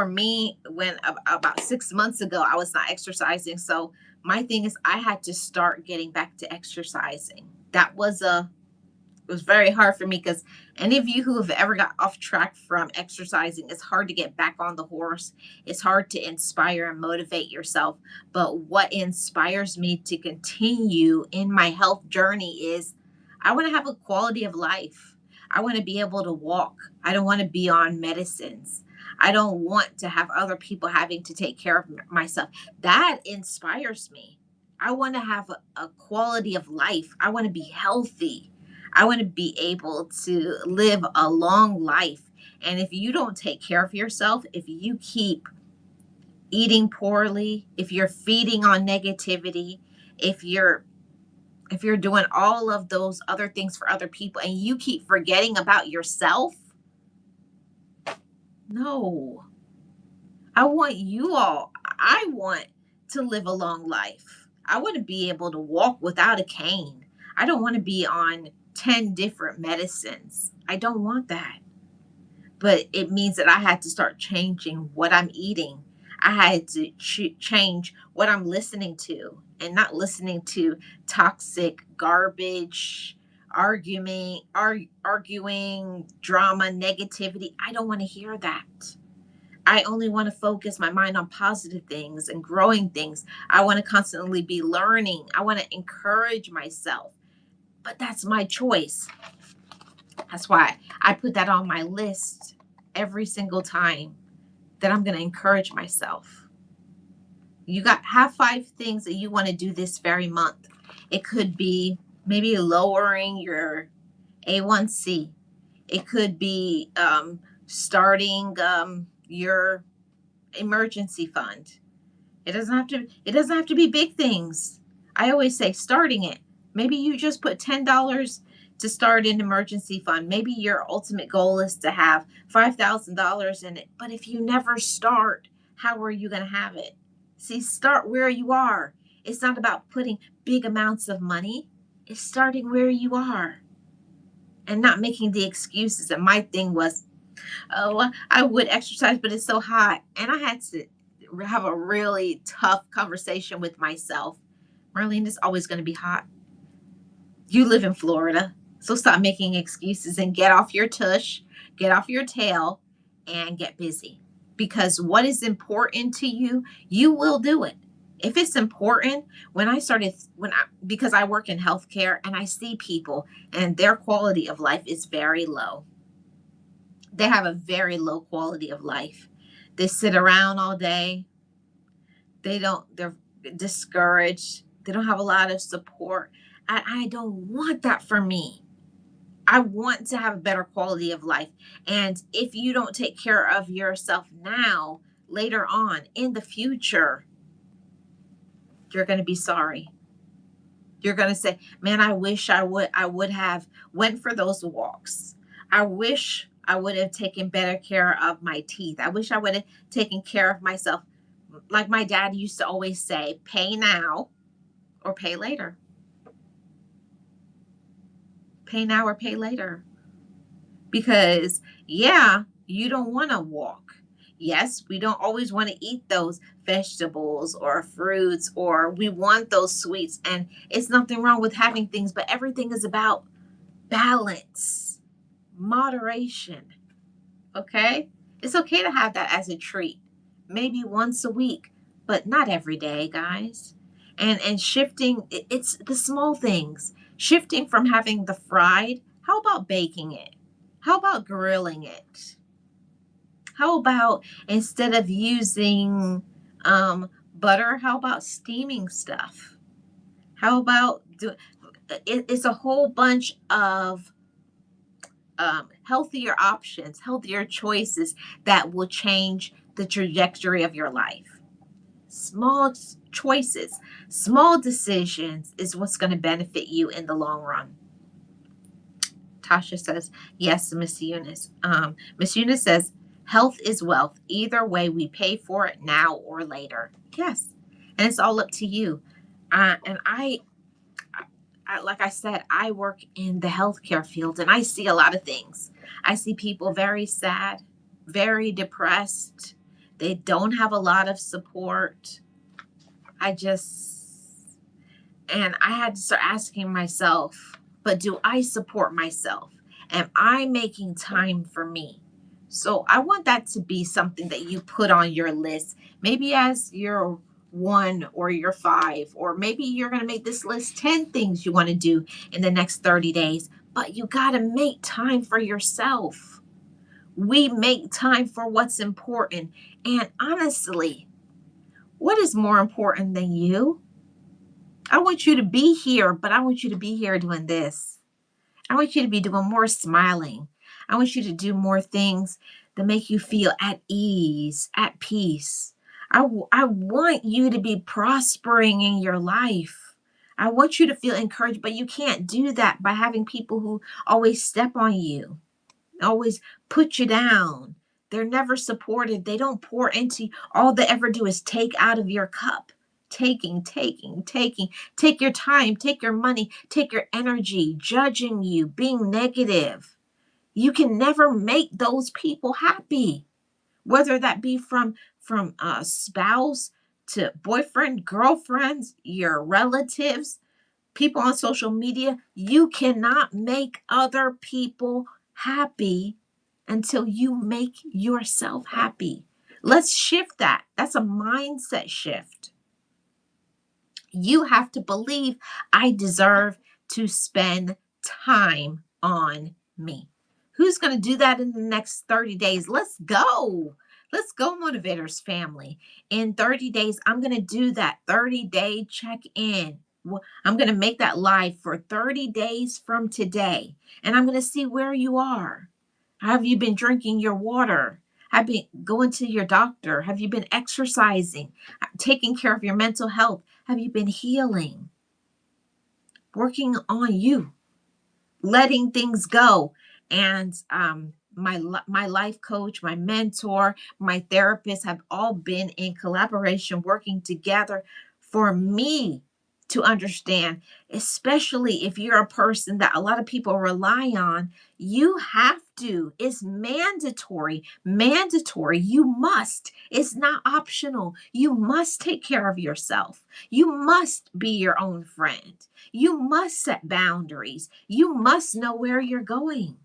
me, when about 6 months ago, I was not exercising. So my thing is I had to start getting back to exercising. It was very hard for me because any of you who have ever got off track from exercising, it's hard to get back on the horse. It's hard to inspire and motivate yourself. But what inspires me to continue in my health journey is I want to have a quality of life. I want to be able to walk. I don't want to be on medicines. I don't want to have other people having to take care of myself. That inspires me. I want to have a quality of life. I want to be healthy. I want to be able to live a long life. And if you don't take care of yourself, if you keep eating poorly, if you're feeding on negativity, if you're doing all of those other things for other people and you keep forgetting about yourself, no. I want you all, I want to live a long life. I want to be able to walk without a cane. I don't want to be on 10 different medicines. I don't want that. But it means that I had to start changing what I'm eating. I had to change what I'm listening to and not listening to toxic garbage, arguing, drama, negativity. I don't want to hear that. I only want to focus my mind on positive things and growing things. I want to constantly be learning. I want to encourage myself. But that's my choice. That's why I put that on my list every single time that I'm going to encourage myself. You got have 5 things that you want to do this very month. It could be maybe lowering your A1C. It could be starting your emergency fund. It doesn't have to be big things. I always say starting it. Maybe you just put $10 to start an emergency fund. Maybe your ultimate goal is to have $5,000 in it. But if you never start, how are you going to have it? See, start where you are. It's not about putting big amounts of money. It's starting where you are and not making the excuses. And my thing was, oh, I would exercise, but it's so hot. And I had to have a really tough conversation with myself. Marlene, it's always going to be hot. You live in Florida. So stop making excuses and get off your tush, get off your tail, and get busy. Because what is important to you, you will do it. If it's important, because I work in healthcare and I see people and their quality of life is very low. They have a very low quality of life. They sit around all day. They're discouraged. They don't have a lot of support. I don't want that for me. I want to have a better quality of life. And if you don't take care of yourself now, later on in the future, you're going to be sorry. You're going to say, "Man, I wish I would have went for those walks. I wish I would have taken better care of my teeth. I wish I would have taken care of myself." Like my dad used to always say, "Pay now or pay later." Pay now or pay later. Because yeah, you don't want to walk. Yes, we don't always want to eat those vegetables or fruits, or we want those sweets, and it's nothing wrong with having things, but everything is about balance, moderation. Okay? It's okay to have that as a treat. Maybe once a week, but not every day, guys. And shifting, it's the small things. Shifting from having the fried, how about baking it? How about grilling it? How about instead of using butter, how about steaming stuff? How about it's a whole bunch of healthier options, healthier choices that will change the trajectory of your life. Small choices, small decisions is what's going to benefit you in the long run. Tasha says, yes, Miss Eunice. Miss Eunice says, health is wealth. Either way, we pay for it now or later. Yes. And it's all up to you. And like I said, I work in the healthcare field and I see a lot of things. I see people very sad, very depressed. They don't have a lot of support. I just, and I had to start asking myself, but do I support myself? Am I making time for me? So I want that to be something that you put on your list, maybe as your 1 or your 5, or maybe you're going to make this list 10 things you want to do in the next 30 days, but you got to make time for yourself. We make time for what's important. And honestly, what is more important than you? I want you to be here, but I want you to be here doing this. I want you to be doing more smiling. I want you to do more things that make you feel at ease, at peace. I want you to be prospering in your life. I want you to feel encouraged, but you can't do that by having people who always step on you, always put you down. They're never supported. They don't pour into you. All they ever do is take out of your cup. Taking, taking, taking. Take your time, take your money, take your energy, judging you, being negative. You can never make those people happy, whether that be from a spouse to boyfriend, girlfriends, your relatives, people on social media. You cannot make other people happy until you make yourself happy. Let's shift that. That's a mindset shift. You have to believe I deserve to spend time on me. Who's going to do that in the next 30 days? Let's go. Let's go, Motivators family. In 30 days, I'm going to do that 30-day check in. I'm going to make that live for 30 days from today. And I'm going to see where you are. Have you been drinking your water? Have you been going to your doctor? Have you been exercising? Taking care of your mental health? Have you been healing? Working on you, letting things go. And my life coach, my mentor, my therapist have all been in collaboration, working together for me to understand, especially if you're a person that a lot of people rely on. You have to. It's mandatory. Mandatory. You must. It's not optional. You must take care of yourself. You must be your own friend. You must set boundaries. You must know where you're going.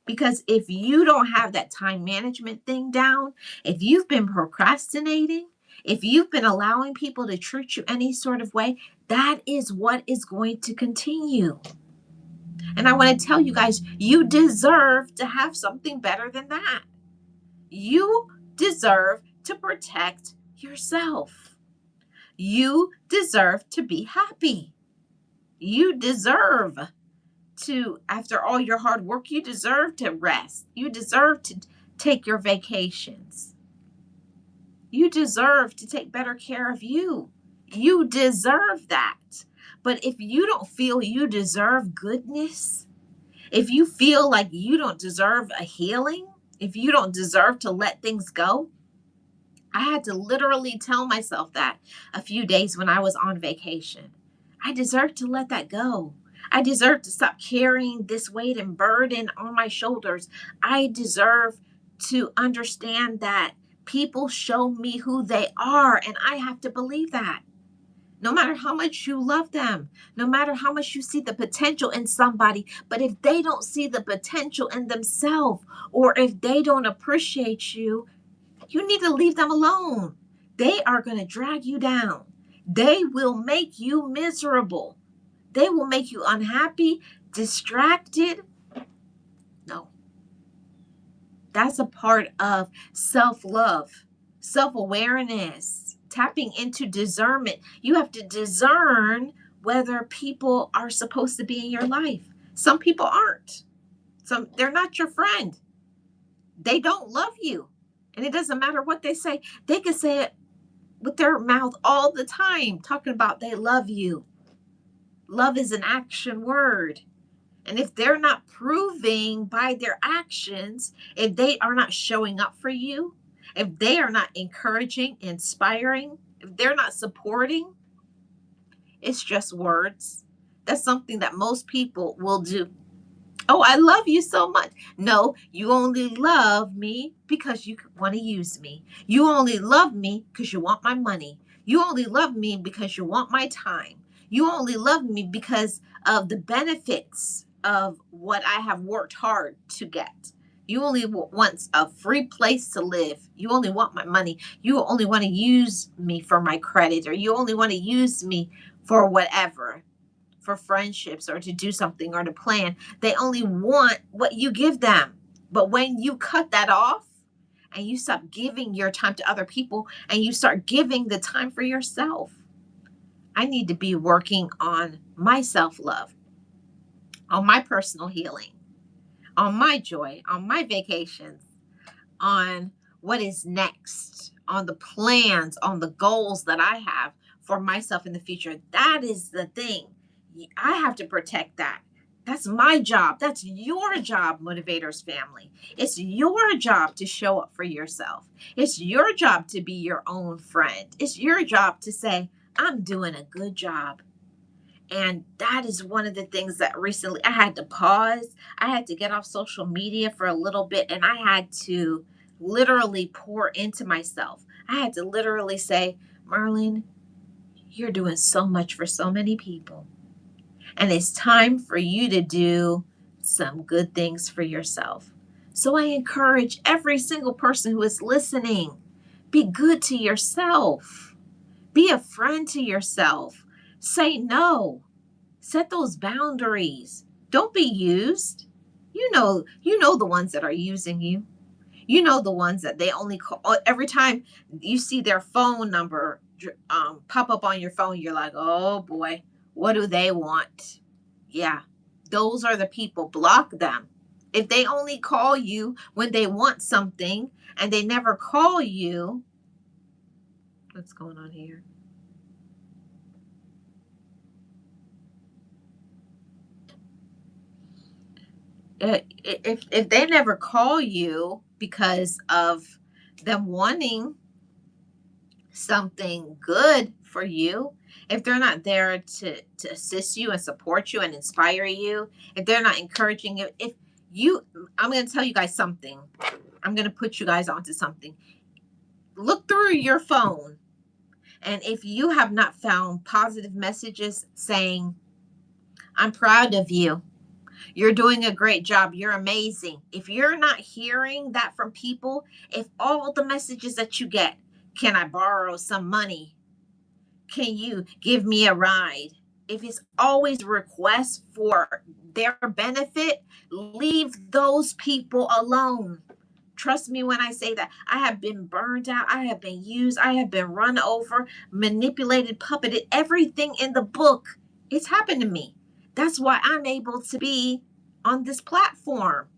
Because if you don't have that time management thing down, if you've been procrastinating, if you've been allowing people to treat you any sort of way, that is what is going to continue. And I want to tell you guys, you deserve to have something better than that. You deserve to protect yourself. You deserve to be happy. You deserve to, after all your hard work, you deserve to rest. You deserve to take your vacations. You deserve to take better care of you. You deserve that. But if you don't feel you deserve goodness, if you feel like you don't deserve a healing, if you don't deserve to let things go, I had to literally tell myself that a few days when I was on vacation. I deserve to let that go. I deserve to stop carrying this weight and burden on my shoulders. I deserve to understand that people show me who they are, and I have to believe that. No matter how much you love them, no matter how much you see the potential in somebody, but if they don't see the potential in themselves, or if they don't appreciate you, you need to leave them alone. They are going to drag you down. They will make you miserable. They will make you unhappy, distracted. No, that's a part of self-love, self-awareness, tapping into discernment. You have to discern whether people are supposed to be in your life. Some people aren't. They're not your friend. They don't love you. And it doesn't matter what they say. They can say it with their mouth all the time, talking about they love you. Love is an action word. And if they're not proving by their actions, if they are not showing up for you, if they are not encouraging, inspiring, if they're not supporting, it's just words. That's something that most people will do. Oh, I love you so much. No, you only love me because you want to use me. You only love me because you want my money. You only love me because you want my time. You only love me because of the benefits of what I have worked hard to get. You only want a free place to live. You only want my money. You only want to use me for my credit, or you only want to use me for whatever, for friendships or to do something or to plan. They only want what you give them. But when you cut that off and you stop giving your time to other people and you start giving the time for yourself, I need to be working on my self-love, on my personal healing, on my joy, on my vacations, on what is next, on the plans, on the goals that I have for myself in the future. That is the thing. I have to protect that. That's my job. That's your job, Motivators family. It's your job to show up for yourself. It's your job to be your own friend. It's your job to say, I'm doing a good job. And that is one of the things that recently I had to pause. I had to get off social media for a little bit and I had to literally pour into myself. I had to literally say, Marlene, you're doing so much for so many people. And it's time for you to do some good things for yourself. So I encourage every single person who is listening, be good to yourself. Be a friend to yourself. Say no. Set those boundaries. Don't be used. You know the ones that are using you. You know the ones that they only call every time you see their phone number pop up on your phone. You're like, oh boy, what do they want? Yeah, those are the people. Block them. If they only call you when they want something and they never call you, what's going on here? If they never call you because of them wanting something good for you, if they're not there to assist you and support you and inspire you, if they're not encouraging you, if you, I'm going to tell you guys something. I'm going to put you guys onto something. Look through your phone, and if you have not found positive messages saying, I'm proud of you, you're doing a great job, you're amazing. If you're not hearing that from people, if all the messages that you get, can I borrow some money? Can you give me a ride? If it's always requests for their benefit, leave those people alone. Trust me when I say that. I have been burned out. I have been used. I have been run over, manipulated, puppeted. Everything in the book, it's happened to me. That's why I'm able to be on this platform.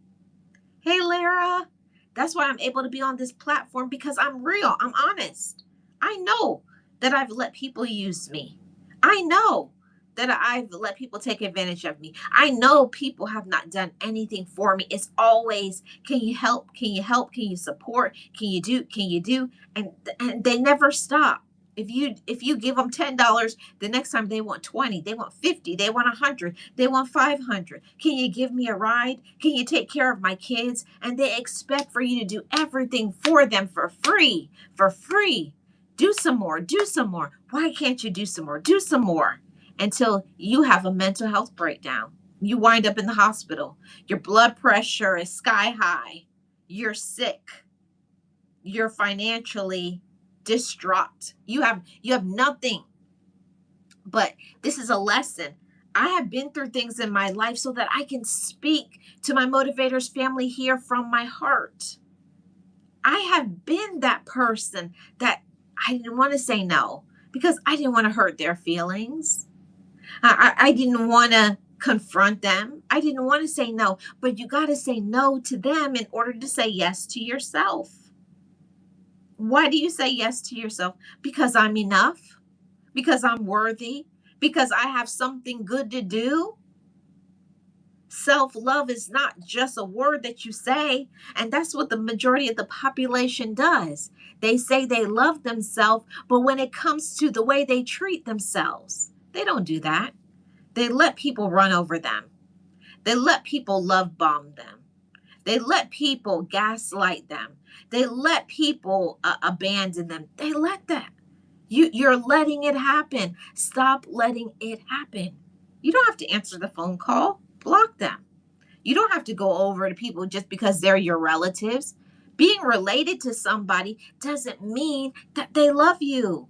Hey, Lara. That's why I'm able to be on this platform because I'm real. I'm honest. I know that I've let people use me. I know that I've let people take advantage of me. I know people have not done anything for me. It's always, can you help? Can you help? Can you support? Can you do? Can you do? And they never stop. If you give them $10, the next time they want 20, they want 50, they want 100, they want 500. Can you give me a ride? Can you take care of my kids? And they expect for you to do everything for them for free, for free. Do some more, do some more. Why can't you do some more? Do some more until you have a mental health breakdown. You wind up in the hospital. Your blood pressure is sky high. You're sick. You're financially distraught. You have nothing. But this is a lesson. I have been through things in my life so that I can speak to my motivators family here from my heart. I have been that person that I didn't want to say no because I didn't want to hurt their feelings. I didn't want to confront them. I didn't want to say no, but you got to say no to them in order to say yes to yourself. Why do you say yes to yourself? Because I'm enough, because I'm worthy, because I have something good to do. Self love is not just a word that you say, and that's what the majority of the population does. They say they love themselves, but when it comes to the way they treat themselves, they don't do that. They let people run over them. They let people love bomb them. They let people gaslight them. They let people abandon them. They let that. You're letting it happen. Stop letting it happen. You don't have to answer the phone call. Block them. You don't have to go over to people just because they're your relatives. Being related to somebody doesn't mean that they love you.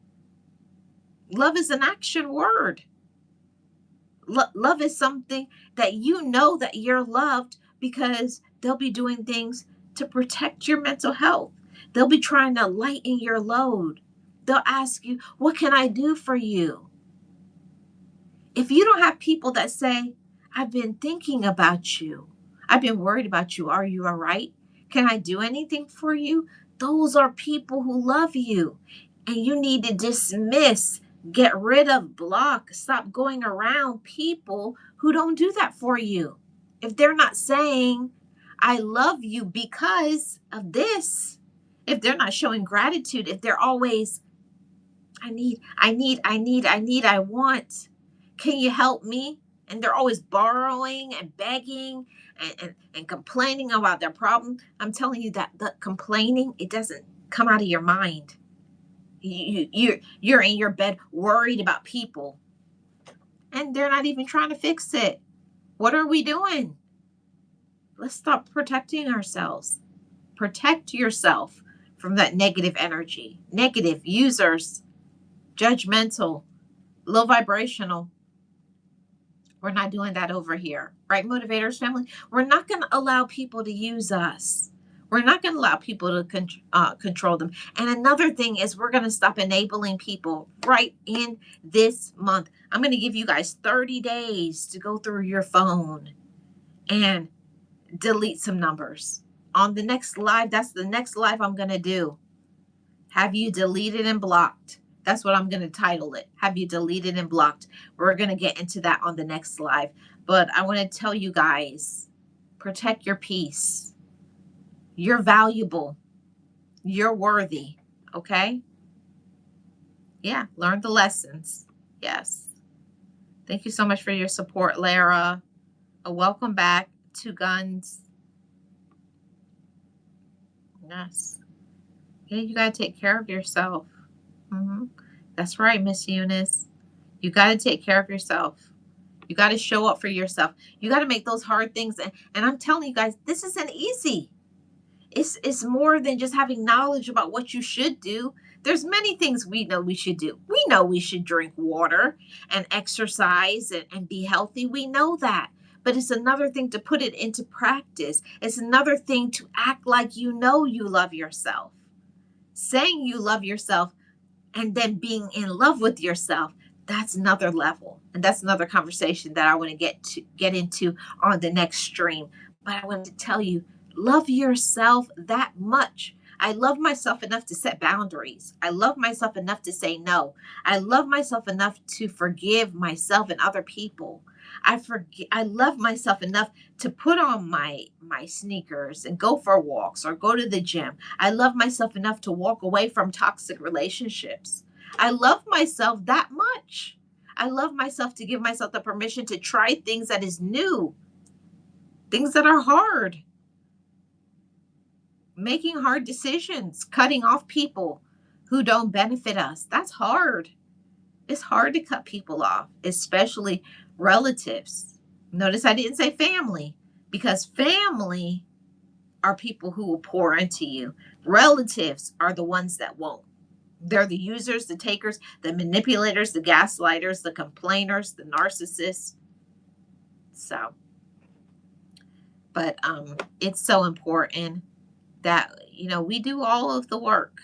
Love is an action word. Love is something that you know that you're loved because they'll be doing things to protect your mental health. They'll be trying to lighten your load. They'll ask you, what can I do for you? If you don't have people that say, I've been thinking about you, I've been worried about you, are you all right? Can I do anything for you? Those are people who love you. And you need to dismiss Get rid of, block, stop going around people who don't do that for you. If they're not saying, I love you because of this, if they're not showing gratitude, if they're always, I want, can you help me? And they're always borrowing and begging and complaining about their problem. I'm telling you that the complaining, it doesn't come out of your mind. You're in your bed worried about people and they're not even trying to fix it. What are we doing? Let's stop protecting ourselves. Protect yourself from that negative energy, negative users, judgmental, low vibrational. We're not doing that over here, right, Motivators family? We're not going to allow people to use us. We're not going to allow people to control them. And another thing is, we're going to stop enabling people right in this month. I'm going to give you guys 30 days to go through your phone and delete some numbers. On the next live, that's the next live I'm going to do. Have you deleted and blocked? That's what I'm going to title it. Have you deleted and blocked? We're going to get into that on the next live. But I want to tell you guys, protect your peace. You're valuable. You're worthy. Okay? Yeah, learn the lessons. Yes. Thank you so much for your support, Lara. Welcome back to Guns. Yes. Yeah, you got to take care of yourself. That's right, Miss Eunice. You got to take care of yourself. You got to show up for yourself. You got to make those hard things. And I'm telling you guys, this isn't easy. It's more than just having knowledge about what you should do. There's many things we know we should do. We know we should drink water and exercise and be healthy. We know that. But it's another thing to put it into practice. It's another thing to act like you know you love yourself. Saying you love yourself and then being in love with yourself, that's another level. And that's another conversation that I want to get into on the next stream. But I want to tell you, love yourself that much. I love myself enough to set boundaries. I love myself enough to say no. I love myself enough to forgive myself and other people. I love myself enough to put on my sneakers and go for walks or go to the gym. I love myself enough to walk away from toxic relationships. I love myself that much. I love myself to give myself the permission to try things that is new, things that are hard, making hard decisions, cutting off people who don't benefit us. That's hard. It's hard to cut people off, especially relatives. Notice I didn't say family, because family are people who will pour into you. Relatives are the ones that won't. They're the users, the takers, the manipulators, the gaslighters, the complainers, the narcissists. So, but it's so important that, we do all of the work.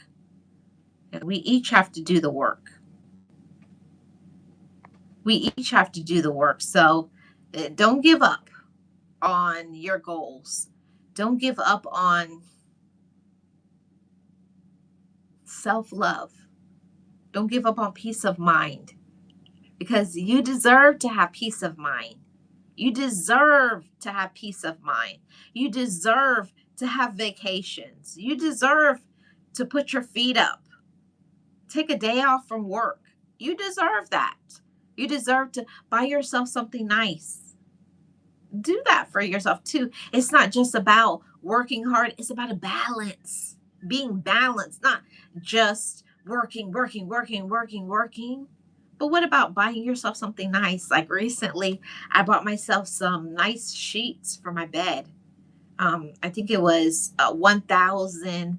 And we each have to do the work. We each have to do the work. So don't give up on your goals. Don't give up on self-love. Don't give up on peace of mind, because you deserve to have peace of mind. You deserve to have peace of mind. You deserve to have vacations. You deserve to put your feet up. Take a day off from work. You deserve that. You deserve to buy yourself something nice. Do that for yourself too. It's not just about working hard. It's about a balance. Being balanced, not just working. But what about buying yourself something nice? Like recently, I bought myself some nice sheets for my bed. I think it was 1,000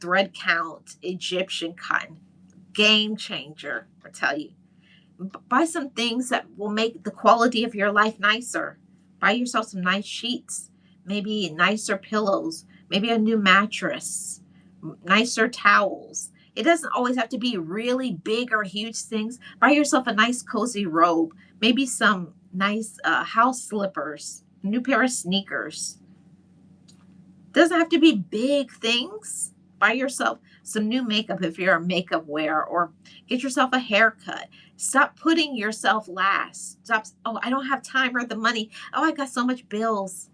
thread count Egyptian cotton. Game changer, I tell you. Buy some things that will make the quality of your life nicer. Buy yourself some nice sheets, maybe nicer pillows, maybe a new mattress, nicer towels. It doesn't always have to be really big or huge things. Buy yourself a nice cozy robe, maybe some nice house slippers, a new pair of sneakers. Doesn't have to be big things. Buy yourself some new makeup if you're a makeup wearer, or get yourself a haircut. Stop putting yourself last. Stop, oh, I don't have time or the money. Oh, I got so much bills.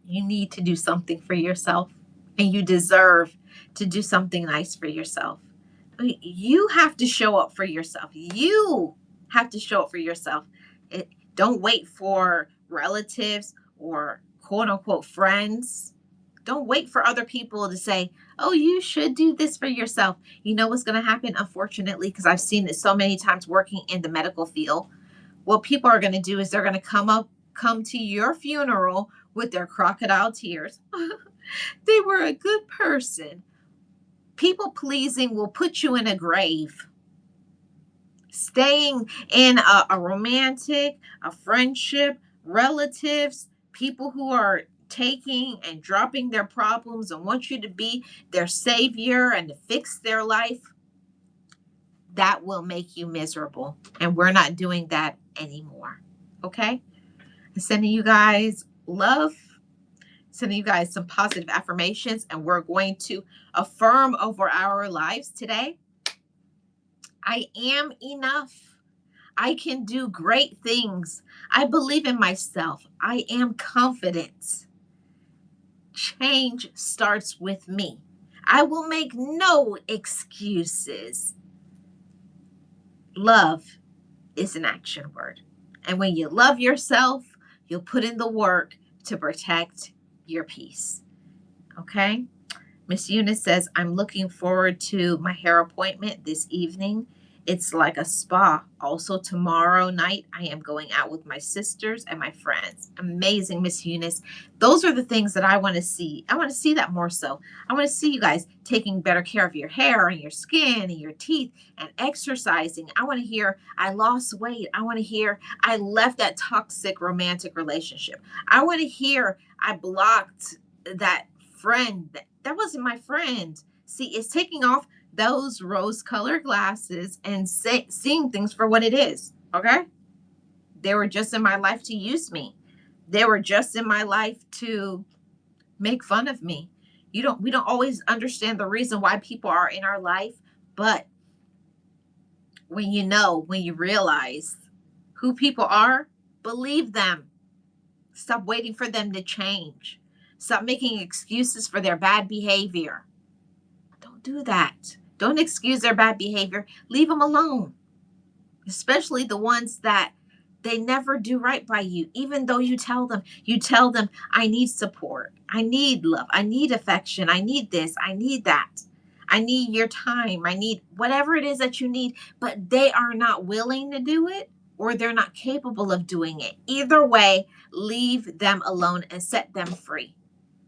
You need to do something for yourself, and you deserve to do something nice for yourself. I mean, you have to show up for yourself. You have to show up for yourself. Don't wait for relatives or quote unquote friends. Don't wait for other people to say, oh, you should do this for yourself. You know what's going to happen, unfortunately, because I've seen it so many times working in the medical field. What people are going to do is they're going to come to your funeral with their crocodile tears. They were a good person. People pleasing will put you in a grave. Staying in a romantic, a friendship, relatives, people who are taking and dropping their problems and want you to be their savior and to fix their life, that will make you miserable. And we're not doing that anymore. Okay? I'm sending you guys love, sending you guys some positive affirmations, and we're going to affirm over our lives today. I am enough. I can do great things. I believe in myself. I am confident. Change starts with me. I will make no excuses. Love is an action word. And when you love yourself, you'll put in the work to protect your peace. Okay? Miss Eunice says, I'm looking forward to my hair appointment this evening. It's like a spa. Also, tomorrow night, I am going out with my sisters and my friends. Amazing, Miss Eunice. Those are the things that I want to see. I want to see that more so. I want to see you guys taking better care of your hair and your skin and your teeth and exercising. I want to hear, I lost weight. I want to hear, I left that toxic romantic relationship. I want to hear, I blocked that friend that wasn't my friend. See, it's taking off those rose colored glasses and seeing things for what it is. Okay. They were just in my life to use me. They were just in my life to make fun of me. We don't always understand the reason why people are in our life, but when you realize who people are, believe them. Stop waiting for them to change. Stop making excuses for their bad behavior. Don't do that. Don't excuse their bad behavior. Leave them alone. Especially the ones that they never do right by you. Even though you tell them, I need support. I need love. I need affection. I need this. I need that. I need your time. I need whatever it is that you need, but they are not willing to do it, or they're not capable of doing it. Either way, leave them alone and set them free.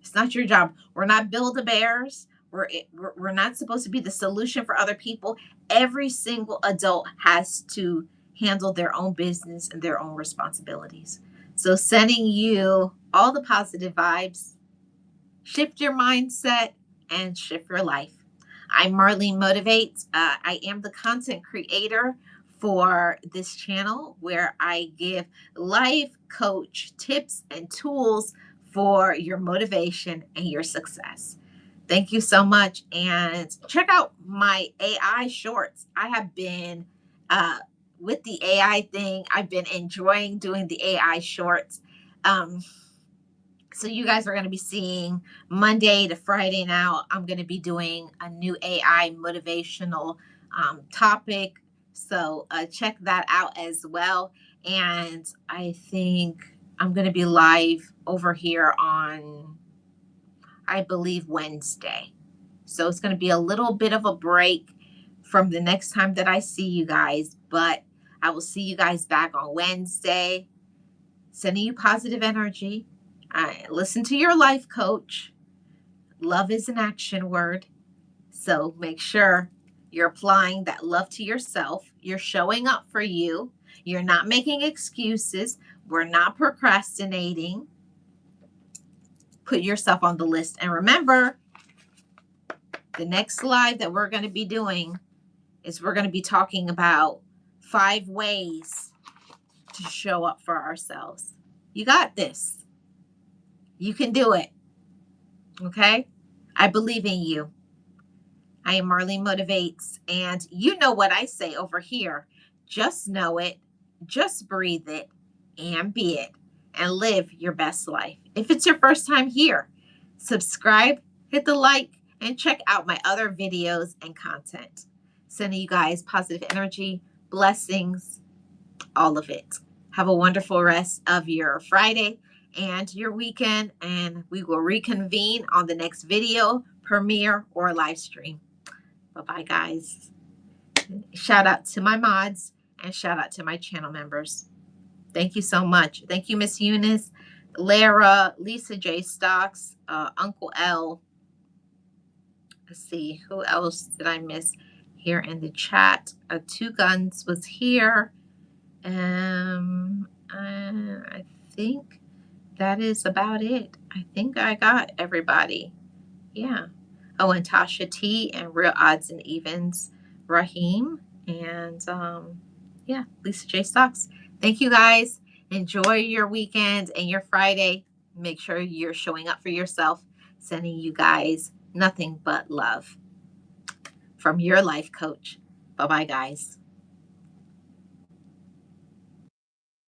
It's not your job. We're not Build-A-Bears. We're not supposed to be the solution for other people. Every single adult has to handle their own business and their own responsibilities. So sending you all the positive vibes, shift your mindset and shift your life. I'm Marlene Motivates. I am the content creator for this channel where I give life coach tips and tools for your motivation and your success. Thank you so much. And check out my AI shorts. I have been with the AI thing, I've been enjoying doing the AI shorts. So you guys are going to be seeing Monday to Friday now. I'm going to be doing a new AI motivational topic. So check that out as well. And I think I'm going to be live over here on, I believe, Wednesday. So it's going to be a little bit of a break from the next time that I see you guys, but I will see you guys back on Wednesday, sending you positive energy. Listen to your life coach. Love is an action word. So make sure you're applying that love to yourself. You're showing up for you. You're not making excuses. We're not procrastinating. Put yourself on the list. And remember, the next live that we're going to be doing is we're going to be talking about 5 ways to show up for ourselves. You got this. You can do it. Okay? I believe in you. I am Marlene Motivates, and you know what I say over here. Just know it, just breathe it, and be it, and live your best life. If it's your first time here, subscribe, hit the like, and check out my other videos and content. Sending you guys positive energy, blessings, all of it. Have a wonderful rest of your Friday and your weekend, and we will reconvene on the next video, premiere, or live stream. Bye-bye, guys. Shout out to my mods and shout out to my channel members. Thank you so much. Thank you, Miss Eunice, Lara, Lisa J. Stocks, Uncle L. Let's see, who else did I miss here in the chat? Two Guns was here. I think that is about it. I think I got everybody. Yeah. Oh, and Tasha T and Real Odds and Evens, Raheem, and yeah, Lisa J. Stocks. Thank you guys. Enjoy your weekend and your Friday. Make sure you're showing up for yourself. Sending you guys nothing but love from your life coach. Bye bye, guys.